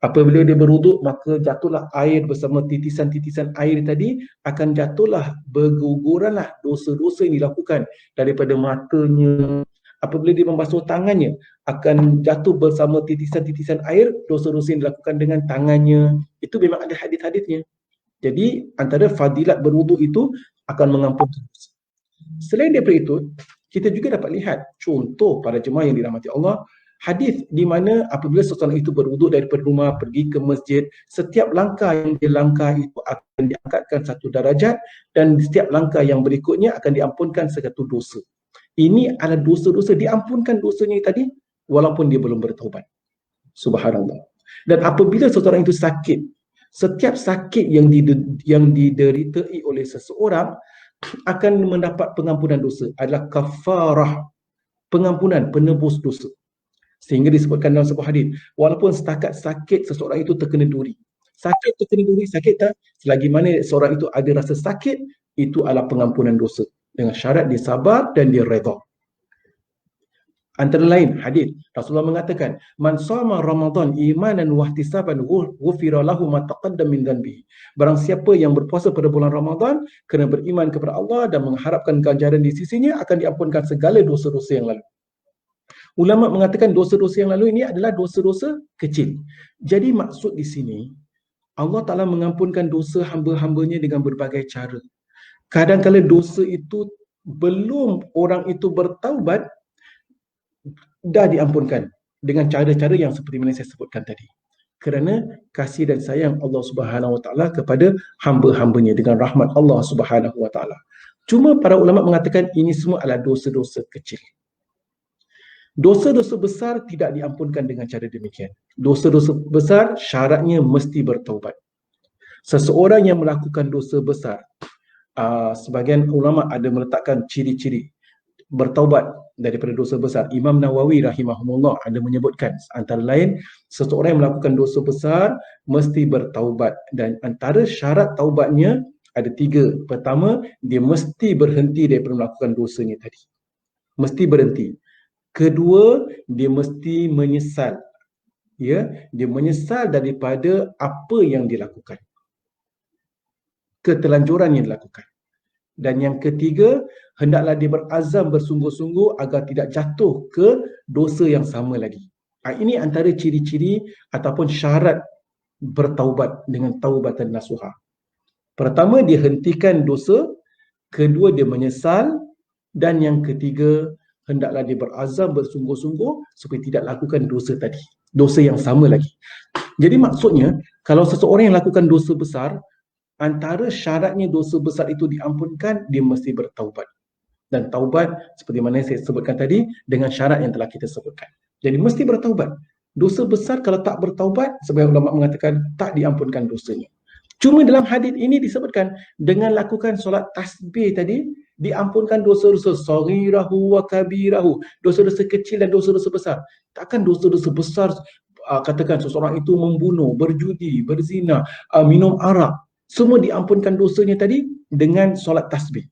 apabila dia berwuduk, maka jatuhlah air bersama titisan-titisan air tadi, akan jatuhlah, berguguranlah dosa-dosa yang dilakukan daripada matanya. Apabila dia membasuh tangannya, akan jatuh bersama titisan-titisan air dosa-dosa yang dilakukan dengan tangannya. Itu memang ada hadis-hadisnya. Jadi antara fadilat berwuduk itu akan mengampunkan dosa. Selain daripada itu, kita juga dapat lihat contoh para jemaah yang dirahmati Allah, hadis di mana apabila seseorang itu berwuduk daripada rumah pergi ke masjid, setiap langkah yang dia langkah itu akan diangkatkan satu darajat, dan setiap langkah yang berikutnya akan diampunkan satu dosa. Ini adalah dosa-dosa, diampunkan dosanya tadi walaupun dia belum bertaubat. Subhanallah. Dan apabila seseorang itu sakit, setiap sakit yang dideritai oleh seseorang akan mendapat pengampunan dosa, adalah kafarah, pengampunan, penebus dosa. Sehingga disebutkan dalam sebuah hadis, walaupun setakat sakit seseorang itu terkena duri. Sakit terkena duri, sakit tak? Selagi mana seorang itu ada rasa sakit, itu adalah pengampunan dosa. Dengan syarat dia sabar dan dia redha. Antara lain hadis Rasulullah mengatakan, man shama Ramadan imanan wa ihtisaban ghufira lahu ma taqaddama min dhanbihi. Barang siapa yang berpuasa pada bulan Ramadan kerana beriman kepada Allah dan mengharapkan ganjaran di sisinya, akan diampunkan segala dosa-dosa yang lalu. Ulama mengatakan dosa-dosa yang lalu ini adalah dosa-dosa kecil. Jadi maksud di sini, Allah Ta'ala mengampunkan dosa hamba-hambanya dengan berbagai cara. Kadang-kadang dosa itu belum orang itu bertaubat, dah diampunkan dengan cara-cara yang seperti mana saya sebutkan tadi. Kerana kasih dan sayang Allah Subhanahu Wa Taala kepada hamba-hambanya dengan rahmat Allah Subhanahu Wa Taala. Cuma para ulama mengatakan ini semua adalah dosa-dosa kecil. Dosa-dosa besar tidak diampunkan dengan cara demikian. Dosa-dosa besar syaratnya mesti bertaubat. Seseorang yang melakukan dosa besar, sebagian ulama ada meletakkan ciri-ciri bertaubat daripada dosa besar. Imam Nawawi rahimahullah ada menyebutkan antara lain, seseorang yang melakukan dosa besar mesti bertaubat, dan antara syarat taubatnya ada 3. Pertama, dia mesti berhenti daripada melakukan dosanya tadi. Mesti berhenti. Kedua, dia mesti menyesal. Ya, dia menyesal daripada apa yang dilakukan, ketelanjuran yang dilakukan. Dan yang ketiga, hendaklah dia berazam bersungguh-sungguh agar tidak jatuh ke dosa yang sama lagi. Ini antara ciri-ciri ataupun syarat bertaubat dengan taubatan nasuha. Pertama, dia hentikan dosa. Kedua, dia menyesal. Dan yang ketiga, hendaklah dia berazam bersungguh-sungguh supaya tidak lakukan dosa tadi, dosa yang sama lagi. Jadi maksudnya, kalau seseorang yang lakukan dosa besar, antara syaratnya dosa besar itu diampunkan, dia mesti bertaubat. Dan taubat seperti mana saya sebutkan tadi, dengan syarat yang telah kita sebutkan. Jadi mesti bertaubat. Dosa besar kalau tak bertaubat, sebagian ulama mengatakan tak diampunkan dosanya. Cuma dalam hadis ini disebutkan dengan lakukan solat tasbih tadi diampunkan dosa-dosa saghirahu wa kabirahu, dosa-dosa kecil dan dosa-dosa besar. Takkan dosa-dosa besar katakan seseorang itu membunuh, berjudi, berzina, minum arak, semua diampunkan dosanya tadi dengan solat tasbih.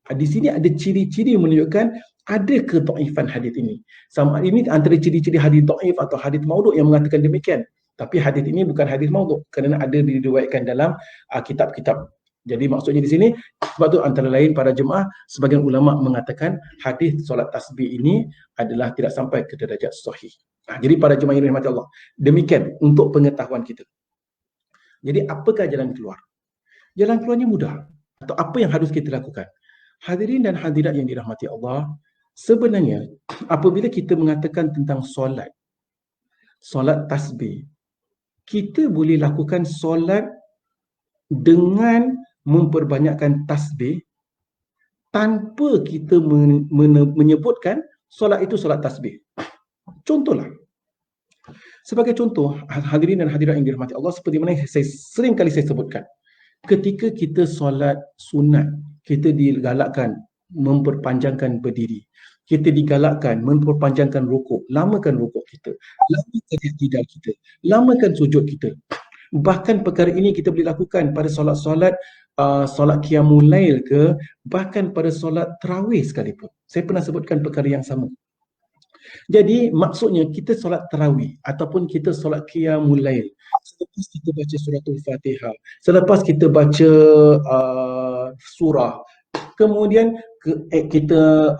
Di sini ada ciri-ciri menunjukkan ada kedhaifan hadis ini. Sama ini antara ciri-ciri hadis dhaif atau hadis maudhu' yang mengatakan demikian. Tapi hadis ini bukan hadis maudhu' kerana ada diriwayatkan dalam kitab-kitab. Jadi maksudnya di sini, sebab tu antara lain para jemaah, sebagian ulama mengatakan hadis solat tasbih ini adalah tidak sampai ke darjat sahih. Jadi para jemaah yang dirahmati Allah, demikian untuk pengetahuan kita. Jadi apakah jalan keluar? Jalan keluarnya mudah. Atau apa yang harus kita lakukan? Hadirin dan hadirat yang dirahmati Allah, sebenarnya apabila kita mengatakan tentang solat tasbih, kita boleh lakukan solat dengan memperbanyakkan tasbih tanpa kita menyebutkan solat itu solat tasbih. Contohlah, sebagai contoh, hadirin dan hadirat yang dirahmati Allah, seperti mana sering kali saya sebutkan, ketika kita solat sunat, kita digalakkan memperpanjangkan berdiri. Kita digalakkan memperpanjangkan rukuk, lamakan rukuk kita, lamakan i'tidal kita, lamakan sujud kita. Bahkan perkara ini kita boleh lakukan pada solat-solat solat qiyamul lail ke, bahkan pada solat tarawih sekalipun. Saya pernah sebutkan perkara yang sama. Jadi maksudnya kita solat tarawih ataupun kita solat qiyamul lail, selepas kita baca suratul Fatihah, selepas kita baca surah, kemudian kita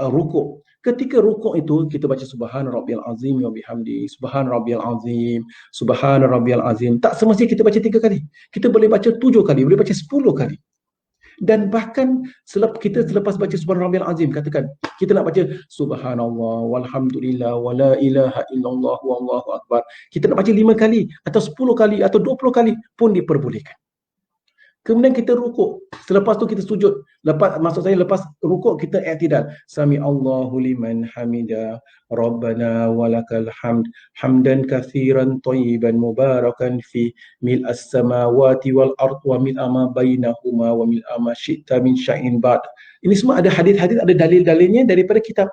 rukuk. Ketika rukuk itu kita baca subhana rabbiyal azim wa bihamdi, subhana rabbiyal azim, subhana rabbiyal azim. Tak semestinya kita baca 3 kali. Kita boleh baca 7 kali, boleh baca 10 kali. Dan bahkan selepas baca subhana rabbiyal azim, katakan kita nak baca subhanallah walhamdulillah wala ilaha illallah wallahu akbar. Kita nak baca 5 kali atau 10 kali atau 20 kali pun diperbolehkan. Kemudian kita rukuk. Selepas tu kita sujud. Lepas rukuk kita i'tidal. Sami Allahu liman hamida. Rabbana walakal hamd. Hamdan kathiran tayyiban mubarakan fi mil'as samawati wal ard wa mil'a ma bainahuma wa mil'a ma syi'ta min syai'in ba'd. Ini semua ada hadis-hadis, ada dalil-dalilnya daripada kitab.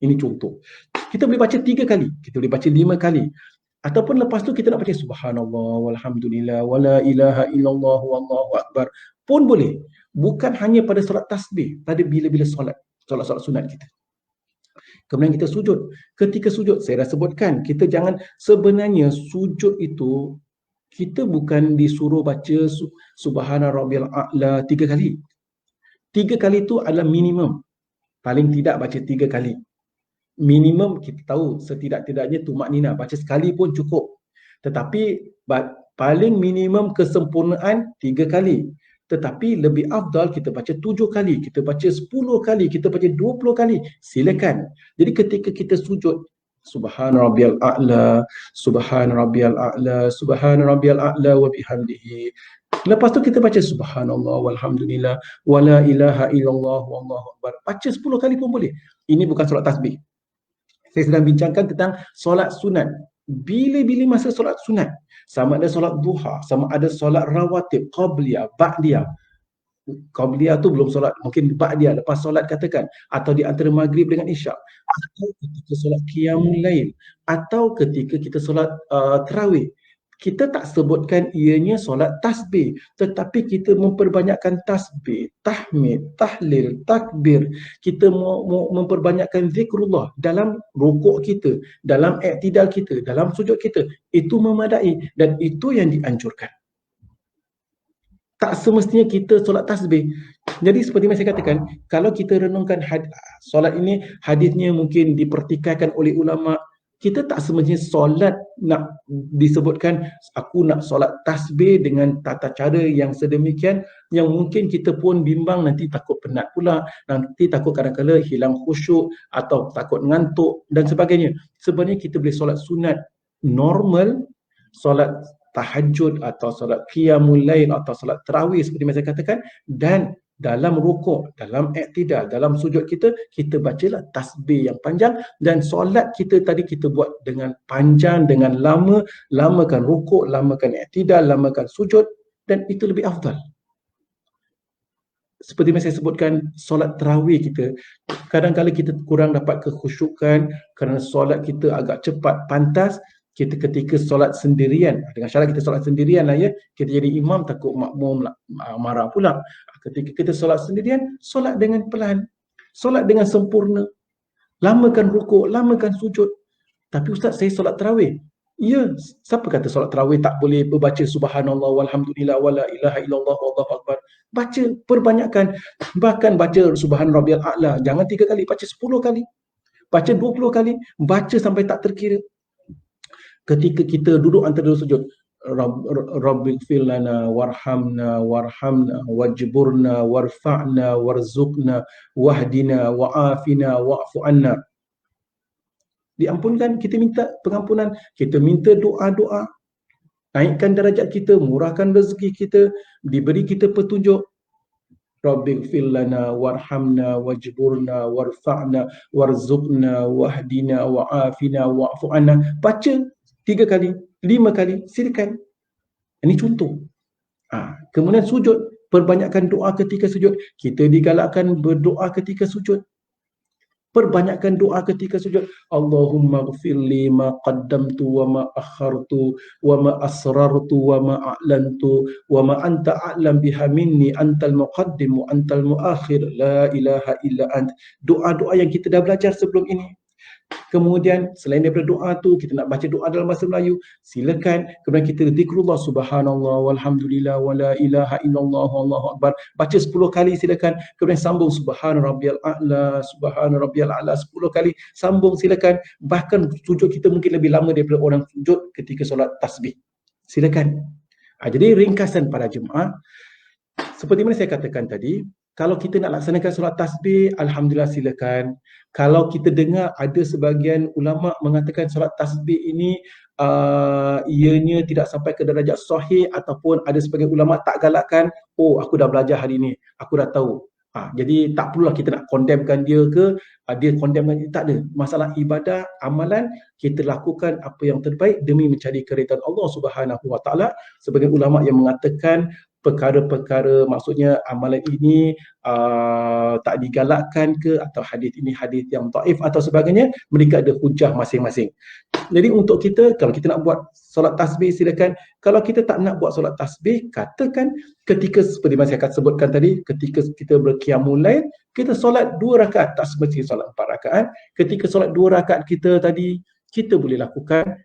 Ini contoh. Kita boleh baca 3 kali. Kita boleh baca 5 kali. Ataupun lepas tu kita nak baca subhanallah walhamdulillah wala ilaha illallah wallahu akbar pun boleh. Bukan hanya pada solat tasbih, pada bila-bila solat sunat kita. Kemudian kita sujud. Ketika sujud, saya dah sebutkan, kita jangan, sebenarnya sujud itu kita bukan disuruh baca subhana rabbiyal a'la 3 kali. 3 kali itu adalah minimum. Paling tidak baca 3 kali. Minimum kita tahu setidak-tidaknya tumakninah, baca sekali pun cukup. Tetapi paling minimum kesempurnaan 3 kali. Tetapi lebih afdal kita baca 7 kali, kita baca 10 kali, kita baca 20 kali. Silakan. Jadi ketika kita sujud, subhana rabbiyal a'la, subhana rabbiyal a'la, subhana rabbiyal a'la wa bihamdihi. Lepas tu kita baca subhanallah walhamdulillah wala ilaha illallah wallahu akbar. Baca 10 kali pun boleh. Ini bukan solat tasbih. Saya sedang bincangkan tentang solat sunat. Bila-bila masa solat sunat, sama ada solat duha, sama ada solat rawatib, qabliyah, ba'diyah. Qabliyah tu belum solat, mungkin ba'diyah lepas solat katakan, atau di antara maghrib dengan isyak, atau ketika solat qiyamul lail, atau ketika kita solat tarawih. Kita tak sebutkan ianya solat tasbih, tetapi kita memperbanyakkan tasbih, tahmid, tahlil, takbir. Kita memperbanyakkan zikrullah dalam rukuk kita, dalam i'tidal kita, dalam sujud kita. Itu memadai dan itu yang dianjurkan. Tak semestinya kita solat tasbih. Jadi seperti yang saya katakan, kalau kita renungkan solat ini, hadisnya mungkin dipertikaikan oleh ulama, kita tak semestinya solat nak disebutkan aku nak solat tasbih dengan tata cara yang sedemikian yang mungkin kita pun bimbang nanti takut penat pula, nanti takut kadang-kadang hilang khusyuk atau takut ngantuk dan sebagainya. Sebenarnya kita boleh solat sunat normal, solat tahajud atau solat qiyamul lail atau solat tarawih seperti yang saya katakan, dan dalam rukuk, dalam iktidal, dalam sujud kita bacalah tasbih yang panjang, dan solat kita tadi kita buat dengan panjang, dengan lama, lamakan rukuk, lamakan iktidal, lamakan sujud, dan itu lebih afdal. Seperti yang saya sebutkan, solat tarawih kita, kadang-kadang kita kurang dapat kekhusyukan kerana solat kita agak cepat, pantas. Kita ketika solat sendirian, dengan syarat kita solat sendirian lah ya, kita jadi imam takut makmum marah pula. Ketika kita solat sendirian, solat dengan pelan, solat dengan sempurna, lamakan rukuk, lamakan sujud. Tapi ustaz, saya solat tarawih. Ya, siapa kata solat tarawih tak boleh berbaca subhanallah walhamdulillah wala ilaha illallah wallahu akbar? Baca, perbanyakkan. Bahkan baca subhan rabbiyal a'la, jangan 3 kali, baca 10 kali, baca 20 kali, baca sampai tak terkira. Ketika kita duduk antara dua sujud, Rabbighfir lana warhamna wajburna warfa'na warzuqna wahdina wa'afina wa'fu anna. Diampunkan, kita minta pengampunan, kita minta doa-doa, naikkan darajat kita, murahkan rezeki kita, diberi kita petunjuk. Rabbighfir lana warhamna wajburna warfa'na warzuqna wahdina wa'afina wa'fu anna. Baca 3 kali, 5 kali, silakan. Ini contoh. Kemudian sujud, perbanyakkan doa ketika sujud. Kita digalakkan berdoa ketika sujud. Perbanyakkan doa ketika sujud. Allahumma ghfirli ma qaddamtu wa ma akhartu wa ma asrartu wa ma a'lantu wa ma anta a'lam biha minni antal muqaddim wa antal muakhir la ilaha illa ant. Doa-doa yang kita dah belajar sebelum ini. Kemudian selain daripada doa tu, kita nak baca doa dalam bahasa Melayu, silakan. Kemudian kita zikrullah subhanallah walhamdulillah wala ilaha illallah wallahu akbar, baca 10 kali silakan. Kemudian sambung subhana rabbiyal a'la 10 kali, sambung silakan. Bahkan sujud kita mungkin lebih lama daripada orang sujud ketika solat tasbih, silakan. Jadi ringkasan para jemaah, seperti mana saya katakan tadi, kalau kita nak laksanakan solat tasbih, alhamdulillah silakan. Kalau kita dengar ada sebahagian ulama mengatakan solat tasbih ini ianya tidak sampai ke darjah sahih, ataupun ada sebahagian ulama tak galakkan, oh aku dah belajar hari ini, aku dah tahu. Jadi tak perlulah kita nak condemnkan dia ke, dia condemnkan dia, tak ada. Masalah ibadah, amalan, kita lakukan apa yang terbaik demi mencari keridhaan Allah Subhanahu Wa Taala. Sebagian ulama yang mengatakan perkara-perkara, maksudnya amalan ini tak digalakkan ke, atau hadis ini hadis yang dhaif atau sebagainya, mereka ada hujah masing-masing. Jadi untuk kita, kalau kita nak buat solat tasbih silakan. Kalau kita tak nak buat solat tasbih, katakan ketika seperti yang saya sebutkan tadi, ketika kita berqiyamul lail, kita solat 2 rakaat, tak semestinya solat 4 rakaat. Ketika solat 2 rakaat kita tadi, kita boleh lakukan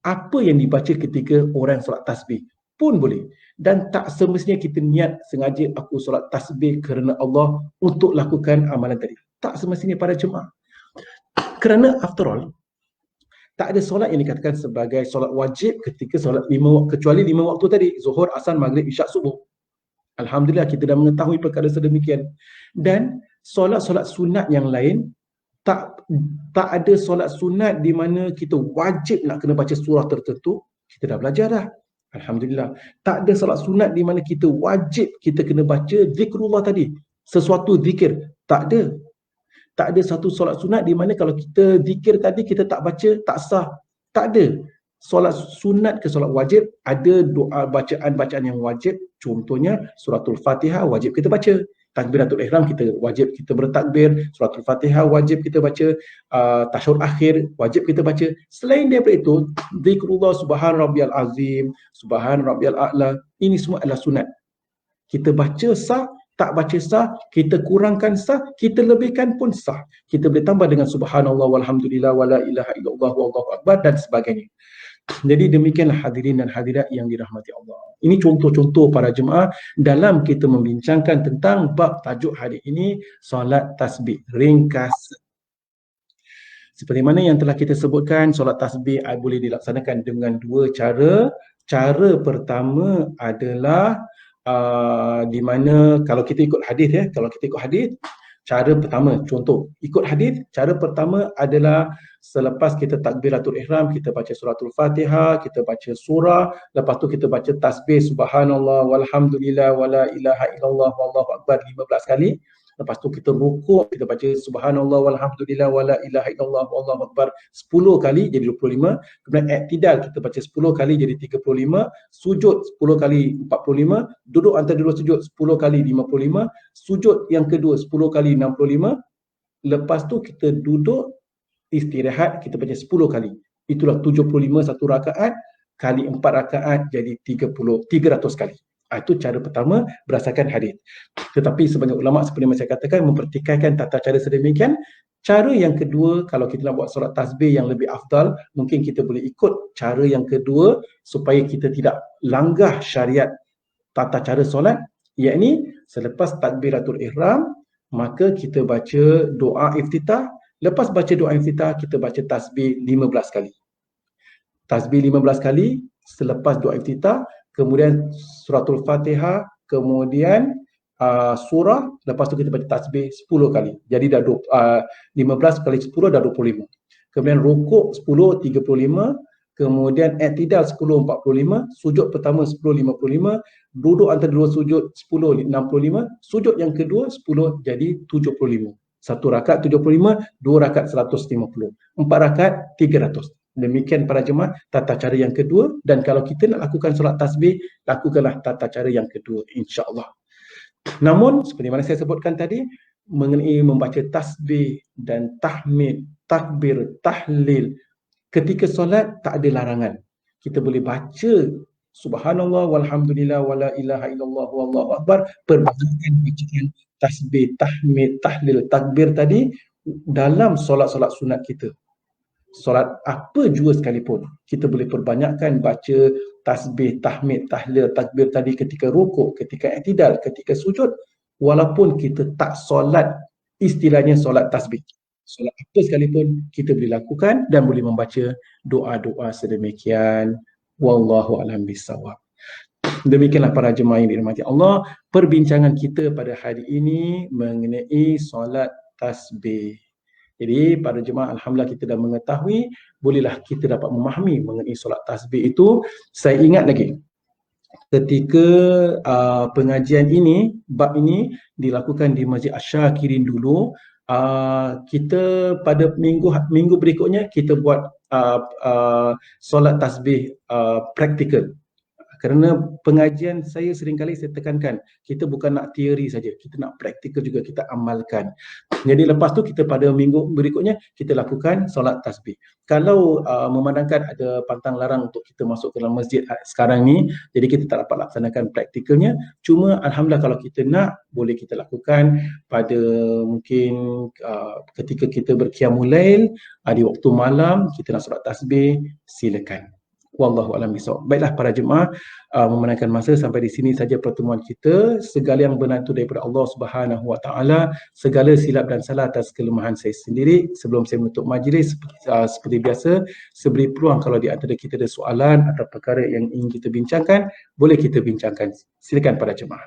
apa yang dibaca ketika orang solat tasbih pun boleh. Dan tak semestinya kita niat sengaja aku solat tasbih kerana Allah untuk lakukan amalan tadi. Tak semestinya para jemaah. Kerana after all, tak ada solat yang dikatakan sebagai solat wajib ketika solat 5 waktu, kecuali 5 waktu tadi, Zuhur, Asar, Maghrib, Isyak, Subuh. Alhamdulillah kita dah mengetahui perkara sedemikian. Dan solat-solat sunat yang lain, tak ada solat sunat di mana kita wajib nak kena baca surah tertentu. Kita dah belajar dah. Alhamdulillah. Tak ada solat sunat di mana kita wajib kita kena baca zikrullah tadi, sesuatu zikir. Tak ada. Tak ada satu solat sunat di mana kalau kita zikir tadi kita tak baca, tak sah. Tak ada. Solat sunat ke solat wajib, ada doa bacaan-bacaan yang wajib. Contohnya suratul Fatihah wajib kita baca. Takbiratul ihram kita wajib kita bertakbir, suratul Fatihah wajib kita baca, tasyahud akhir wajib kita baca. Selain daripada itu, zikrullah subhan rabbiyal azim, subhan rabbiyal a'la, ini semua adalah sunat. Kita baca sah, tak baca sah, kita kurangkan sah, kita lebihkan pun sah. Kita boleh tambah dengan subhanallah walhamdulillah wala ilaha illallah wallahu akbar dan sebagainya. Jadi demikianlah hadirin dan hadirat yang dirahmati Allah. Ini contoh-contoh para jemaah dalam kita membincangkan tentang bab tajuk hari ini, solat tasbih. Ringkas. Seperti mana yang telah kita sebutkan, solat tasbih boleh dilaksanakan dengan dua cara. Cara pertama adalah di mana kalau kita ikut hadis cara pertama, contoh ikut hadis, cara pertama adalah selepas kita takbiratul ihram, kita baca suratul Fatihah, kita baca surah, lepas tu kita baca tasbih subhanallah walhamdulillah wala ilaha illallah wallahu akbar 15 kali. Lepas tu kita rukuk, kita baca subhanallah walhamdulillah wala ilaha illallah wallahu akbar 10 kali jadi 25. Kemudian i'tidal kita baca 10 kali jadi 35, sujud 10 kali 45, duduk antara dua sujud 10 kali 55, sujud yang kedua 10 kali 65. Lepas tu kita duduk istirahat, kita baca 10 kali. Itulah 75 satu rakaat kali 4 rakaat jadi 300 kali. Itu cara pertama berdasarkan hadis. Tetapi sebagai ulama seperti yang saya katakan mempertikaikan tata cara sedemikian. Cara yang kedua, kalau kita nak buat solat tasbih yang lebih afdal, mungkin kita boleh ikut cara yang kedua supaya kita tidak langgar syariat tata cara solat, iaitu selepas takbiratul ihram maka kita baca doa iftitah. Lepas baca doa iftitah kita baca tasbih 15 kali. Tasbih 15 kali selepas doa iftitah, kemudian suratul Fatihah, kemudian surah, lepas tu kita baca tasbih 10 kali. Jadi dah 15 kali 10 dah 25. Kemudian rukuk 10 35, kemudian i'tidal 10 45, sujud pertama 10 55, duduk antara dua sujud 10 65, sujud yang kedua 10 jadi 75. Satu rakaat 75, dua rakaat 150, empat rakaat 300. Demikian para jemaah tata cara yang kedua, dan kalau kita nak lakukan solat tasbih, lakukanlah tata cara yang kedua insya-Allah. Namun seperti mana saya sebutkan tadi mengenai membaca tasbih dan tahmid, takbir, tahlil ketika solat tak ada larangan. Kita boleh baca subhanallah walhamdulillah wala ilaha illallah wallahu akbar, perbanyakkan bacaan tasbih, tahmid, tahlil, takbir tadi dalam solat-solat sunat kita. Solat apa jua sekalipun, kita boleh perbanyakkan baca tasbih, tahmid, tahlil, takbir tadi ketika rukuk, ketika i'tidal, ketika sujud, walaupun kita tak solat istilahnya solat tasbih. Solat apa sekalipun kita boleh lakukan dan boleh membaca doa-doa sedemikian. Wallahu a'lam bissawab. Demikianlah para jemaah yang dirahmati Allah, perbincangan kita pada hari ini mengenai solat tasbih. Jadi pada jemaah alhamdulillah kita dah mengetahui, bolehlah kita dapat memahami mengenai solat tasbih itu. Saya ingat lagi ketika pengajian ini, bab ini dilakukan di Masjid Asy-Syakirin dulu, kita pada minggu berikutnya kita buat solat tasbih praktikal. Kerana pengajian saya seringkali saya tekankan, kita bukan nak teori saja, kita nak praktikal juga, kita amalkan. Jadi lepas tu kita pada minggu berikutnya kita lakukan solat tasbih. Kalau memandangkan ada pantang larang untuk kita masuk ke dalam masjid sekarang ni, jadi kita tak dapat laksanakan praktikalnya. Cuma alhamdulillah kalau kita nak, boleh kita lakukan pada mungkin ketika kita berqiyamul lail, di waktu malam kita nak solat tasbih, silakan. Wallahu a'lam bishawab. Baiklah para jemaah, memandangkan masa sampai di sini saja pertemuan kita. Segala yang benar itu daripada Allah Subhanahu wa taala. Segala silap dan salah atas kelemahan saya sendiri. Sebelum saya menutup majlis, seperti biasa, seberi peluang kalau di antara kita ada soalan atau perkara yang ingin kita bincangkan, boleh kita bincangkan. Silakan para jemaah.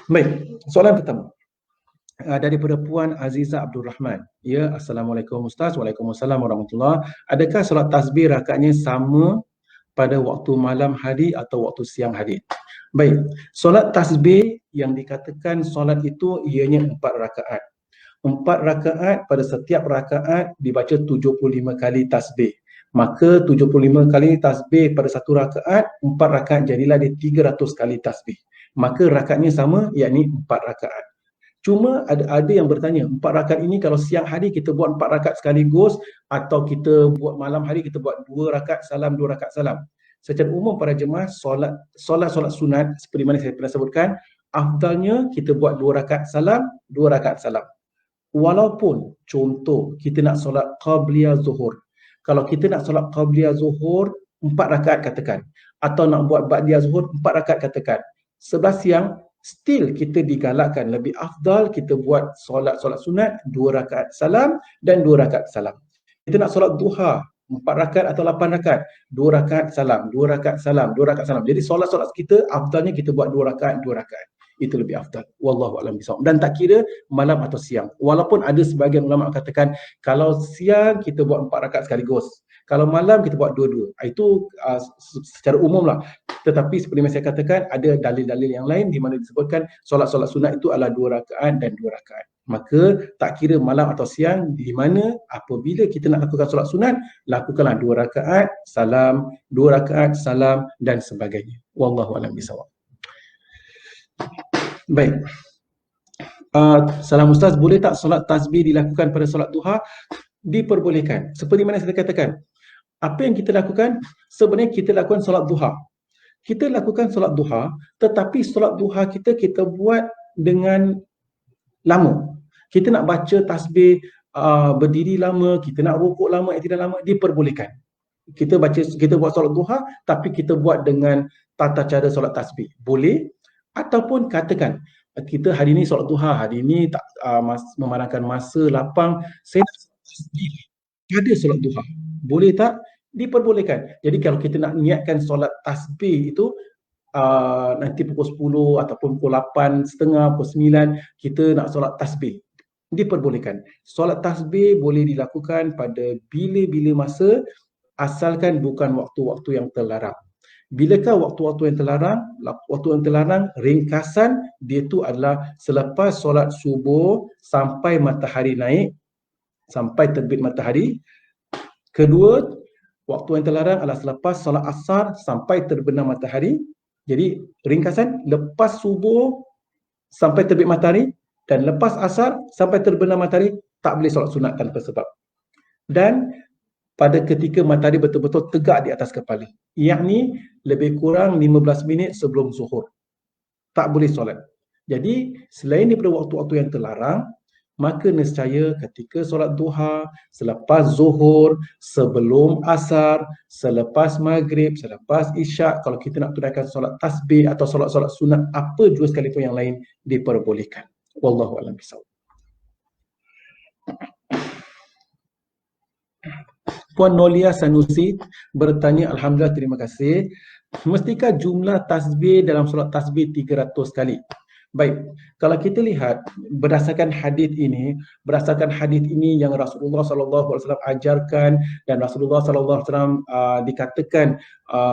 Baik, soalan pertama daripada Puan Aziza Abdul Rahman. Ya, Assalamualaikum Ustaz. Waalaikumsalam warahmatullahi. Adakah solat tasbih rakaatnya sama pada waktu malam hari atau waktu siang hari? Baik, solat tasbih yang dikatakan solat itu ianya 4 rakaat. 4 rakaat, pada setiap rakaat dibaca 75 kali tasbih. Maka 75 kali tasbih pada satu rakaat, 4 rakaat jadilah dia 300 kali tasbih. Maka rakaatnya sama, yakni 4 rakaat. Cuma ada yang bertanya, 4 rakaat ini kalau siang hari kita buat 4 rakaat sekaligus, atau kita buat malam hari kita buat 2 rakaat salam, 2 rakaat salam. Secara umum para jemaah, solat sunat seperti mana saya pernah sebutkan, afdalnya kita buat 2 rakaat salam, 2 rakaat salam. Walaupun contoh kita nak solat qabliyah zuhur, kalau kita nak solat qabliyah zuhur 4 rakaat katakan, atau nak buat ba'diyah zuhur 4 rakaat katakan, 11 siang still kita digalakkan lebih afdal kita buat solat sunat 2 rakaat salam dan 2 rakaat salam. Kita nak solat duha 4 rakaat atau 8 rakaat, 2 rakaat salam, 2 rakaat salam, 2 rakaat salam. Jadi solat-solat kita afdalnya kita buat 2 rakaat, 2 rakaat. Itu lebih afdal. Wallahu a'lam bishawab. Dan tak kira malam atau siang. Walaupun ada sebahagian ulama katakan kalau siang kita buat 4 rakaat sekaligus, kalau malam kita buat 2-2. Itu secara umum lah. Tetapi seperti yang saya katakan, ada dalil-dalil yang lain di mana disebutkan solat-solat sunat itu adalah 2 rakaat dan 2 rakaat. Maka tak kira malam atau siang, di mana apabila kita nak lakukan solat sunat, lakukanlah 2 rakaat salam, 2 rakaat salam dan sebagainya. Wallahu a'lam bishawab. Baik. Salam Ustaz, boleh tak solat tasbih dilakukan pada solat duha? Diperbolehkan. Seperti mana saya katakan, apa yang kita lakukan? Sebenarnya kita lakukan solat duha. Kita lakukan solat duha, tetapi solat duha kita buat dengan lama. Kita nak baca tasbih berdiri lama, kita nak rukuk lama, tidak lama, diperbolehkan. Kita buat solat duha, tapi kita buat dengan tata cara solat tasbih. Boleh. Ataupun katakan kita hari ini solat duha, hari ini tak memandangkan masa lapang, saya nak solat tasbih pada solat duha. Boleh tak? Diperbolehkan. Jadi kalau kita nak niatkan solat tasbih itu nanti pukul 10 ataupun pukul 8.30, pukul 9 kita nak solat tasbih, diperbolehkan. Solat tasbih boleh dilakukan pada bila-bila masa, asalkan bukan waktu-waktu yang terlarang. Bilakah waktu-waktu yang terlarang? Waktu yang terlarang, ringkasan dia tu adalah selepas solat subuh sampai matahari naik, sampai terbit matahari. Kedua, waktu yang terlarang adalah selepas solat asar sampai terbenam matahari. Jadi ringkasan, lepas subuh sampai terbit matahari dan lepas asar sampai terbenam matahari tak boleh solat sunat tanpa sebab. Dan pada ketika matahari betul-betul tegak di atas kepala, yakni lebih kurang 15 minit sebelum zuhur, tak boleh solat. Jadi selain daripada waktu-waktu yang terlarang, maka nescaya ketika solat duha, selepas zuhur, sebelum asar, selepas maghrib, selepas isyak, kalau kita nak tunaikan solat tasbih atau solat-solat sunat apa jua sekalipun yang lain, diperbolehkan. Wallahu a'lam bishawab. Puan Nolia Sanusi bertanya, Alhamdulillah, terima kasih. Mestikah jumlah tasbih dalam solat tasbih 300 kali? Baik, kalau kita lihat berdasarkan hadis ini yang Rasulullah SAW ajarkan, dan Rasulullah SAW dikatakan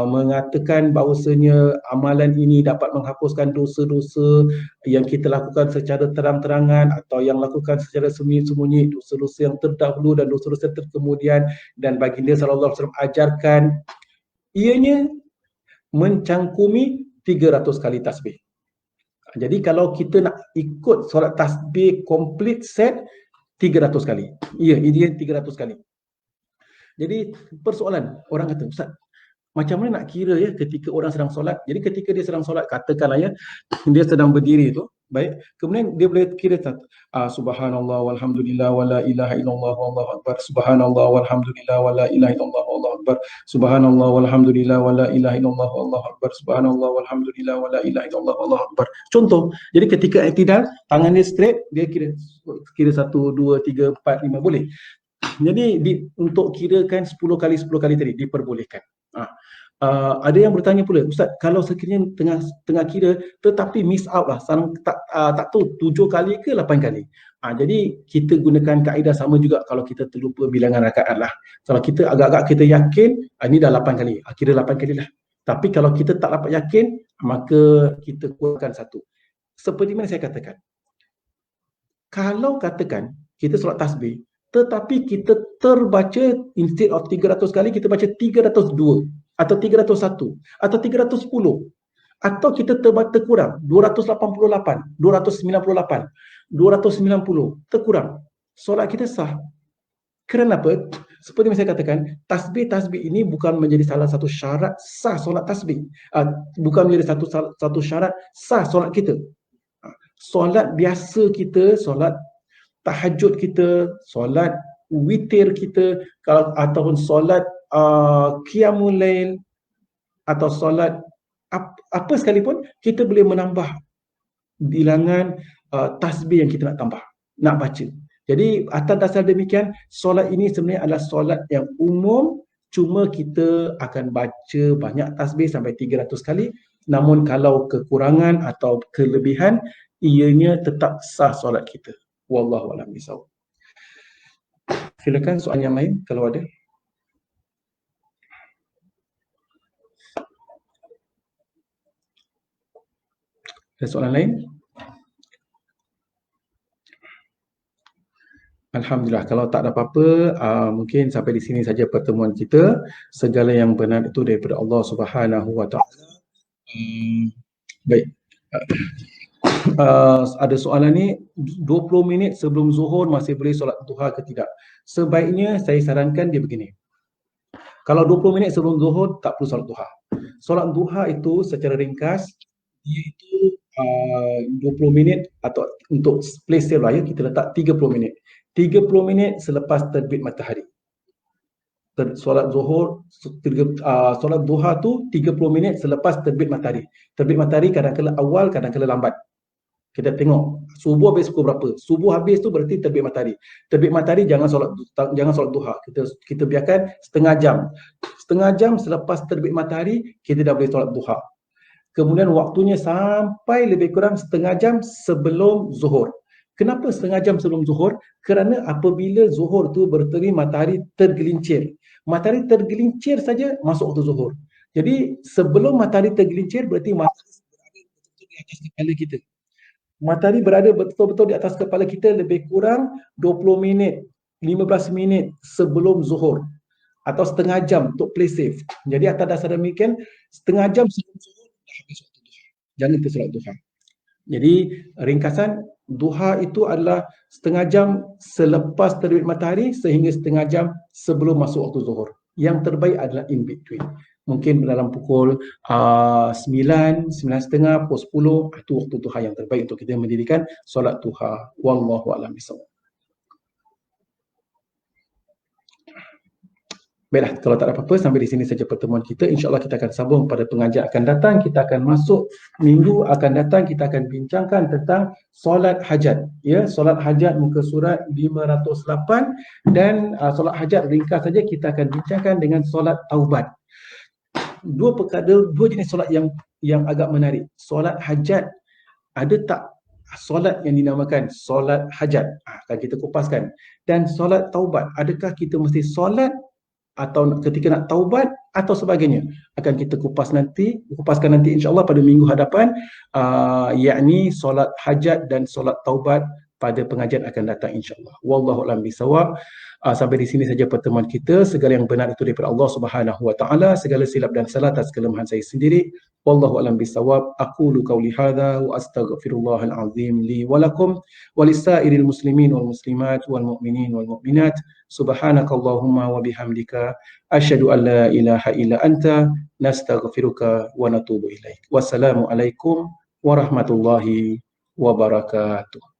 mengatakan bahawasanya amalan ini dapat menghapuskan dosa-dosa yang kita lakukan secara terang-terangan atau yang lakukan secara sembunyi-sembunyi, dosa-dosa yang terdahulu dan dosa-dosa terkemudian, dan baginda SAW ajarkan ianya mencangkumi 300 kali tasbih. Jadi kalau kita nak ikut solat tasbih complete set 300 kali. Ya, ideal 300 kali. Jadi persoalan, orang kata, Ustaz, macam mana nak kira ya ketika orang sedang solat? Jadi ketika dia sedang solat, katakanlah ya, dia sedang berdiri tu, baik, kemudian dia boleh kira subhanallah walhamdulillah wala ilaha illallah wallahu akbar, subhanallah walhamdulillah wala ilaha illallah wallahu akbar, subhanallah walhamdulillah wala ilaha illallah wallahu akbar, subhanallah walhamdulillah wala ilaha illallah wallahu akbar. Contoh, jadi ketika i'tidal, tangan dia straight, dia kira 1 2 3 4 5, boleh. Jadi untuk kirakan 10 kali tadi diperbolehkan. Ada yang bertanya pula, Ustaz, kalau sekiranya tengah kira tetapi miss out lah, tak tahu 7 kali ke 8 kali. Jadi kita gunakan kaedah sama juga kalau kita terlupa bilangan rakaat lah. Kalau kita agak-agak kita yakin ini dah 8 kali, kira 8 kali lah. Tapi kalau kita tak dapat yakin, maka kita kurangkan 1. Seperti mana saya katakan, kalau katakan kita solat tasbih tetapi kita terbaca, instead of 300 kali kita baca 302 atau 301 atau 310, atau kita terkurang 288, 298, 290, terkurang, solat kita sah. Kenapa? Seperti yang saya katakan, tasbih ini bukan menjadi salah satu syarat sah solat tasbih, bukan menjadi satu syarat sah solat kita. Solat biasa kita, solat tahajud kita, solat witir kita, ataupun solat qiyamul lail, atau solat apa sekalipun, kita boleh menambah bilangan tasbih yang kita nak tambah, nak baca. Jadi atas dasar demikian, solat ini sebenarnya adalah solat yang umum, cuma kita akan baca banyak tasbih sampai 300 kali. Namun kalau kekurangan atau kelebihan, ianya tetap sah solat kita. Wallahu a'lam bishawab. Silakan soalan yang lain kalau ada. Ada soalan lain? Alhamdulillah, kalau tak ada apa-apa, mungkin sampai di sini saja pertemuan kita. Segala yang benar itu daripada Allah Subhanahu wa taala. Baik. Ada soalan ni, 20 minit sebelum zuhur masih boleh solat duha ke tidak? Sebaiknya saya sarankan dia begini. Kalau 20 minit sebelum zuhur tak perlu solat duha. Solat duha itu secara ringkas dia itu 20 minit atau untuk play safe raya kita letak 30 minit. 30 minit selepas terbit matahari. Solat zuhur, solat duha tu 30 minit selepas terbit matahari. Terbit matahari kadang-kadang awal, kadang-kadang lambat. Kita tengok subuh habis pukul berapa. Subuh habis tu berarti terbit matahari. Terbit matahari jangan solat duha. Kita biarkan setengah jam. Setengah jam selepas terbit matahari kita dah boleh solat duha. Kemudian waktunya sampai lebih kurang setengah jam sebelum zuhur. Kenapa setengah jam sebelum zuhur? Kerana apabila zuhur tu berteri matahari tergelincir. Matahari tergelincir saja masuk waktu zuhur. Jadi sebelum matahari tergelincir berarti matahari berada betul-betul di atas kepala kita. Matahari berada betul-betul di atas kepala kita lebih kurang 20 minit, 15 minit sebelum zuhur. Atau setengah jam untuk play safe. Jadi atas dasar demikian, setengah jam sebelum zuhur dah habis waktu duha. Jangan tersolat duha. Jadi ringkasan, duha itu adalah setengah jam selepas terbit matahari sehingga setengah jam sebelum masuk waktu zuhur. Yang terbaik adalah in between. Mungkin dalam pukul 9, 9.30, pukul 10, itu waktu duha yang terbaik untuk kita mendirikan solat duha. Wallahu a'lam bishawab. Baiklah, kalau tak ada apa-apa, sampai di sini saja pertemuan kita. InsyaAllah kita akan sambung pada pengajian akan datang. Kita akan masuk minggu akan datang, kita akan bincangkan tentang solat hajat. Ya, solat hajat muka surat 508 dan solat hajat ringkas saja kita akan bincangkan dengan solat taubat. Dua jenis solat yang agak menarik. Solat hajat, ada tak solat yang dinamakan solat hajat? Akan kita kupaskan. Dan solat taubat, adakah kita mesti solat atau ketika nak taubat atau sebagainya, akan kita kupaskan nanti insyaAllah pada minggu hadapan, yakni solat hajat dan solat taubat pada pengajian akan datang insyaAllah. Wallahu a'lam bishawab. Sampai di sini saja pertemuan kita. Segala yang benar itu daripada Allah Subhanahu wa taala, segala silap dan salah atas kelemahan saya sendiri. Wallahu a'lam bishawab. Aqulu qawli hadza wa astaghfirullahal azim li wa lakum wa lisairil muslimin wal muslimat wal mu'minin wal mu'minat. Subhanakallahumma wa bihamdika asyhadu an la ilaha illa anta nastaghfiruka wa natubu ilaik. Wassalamu alaikum warahmatullahi wabarakatuh.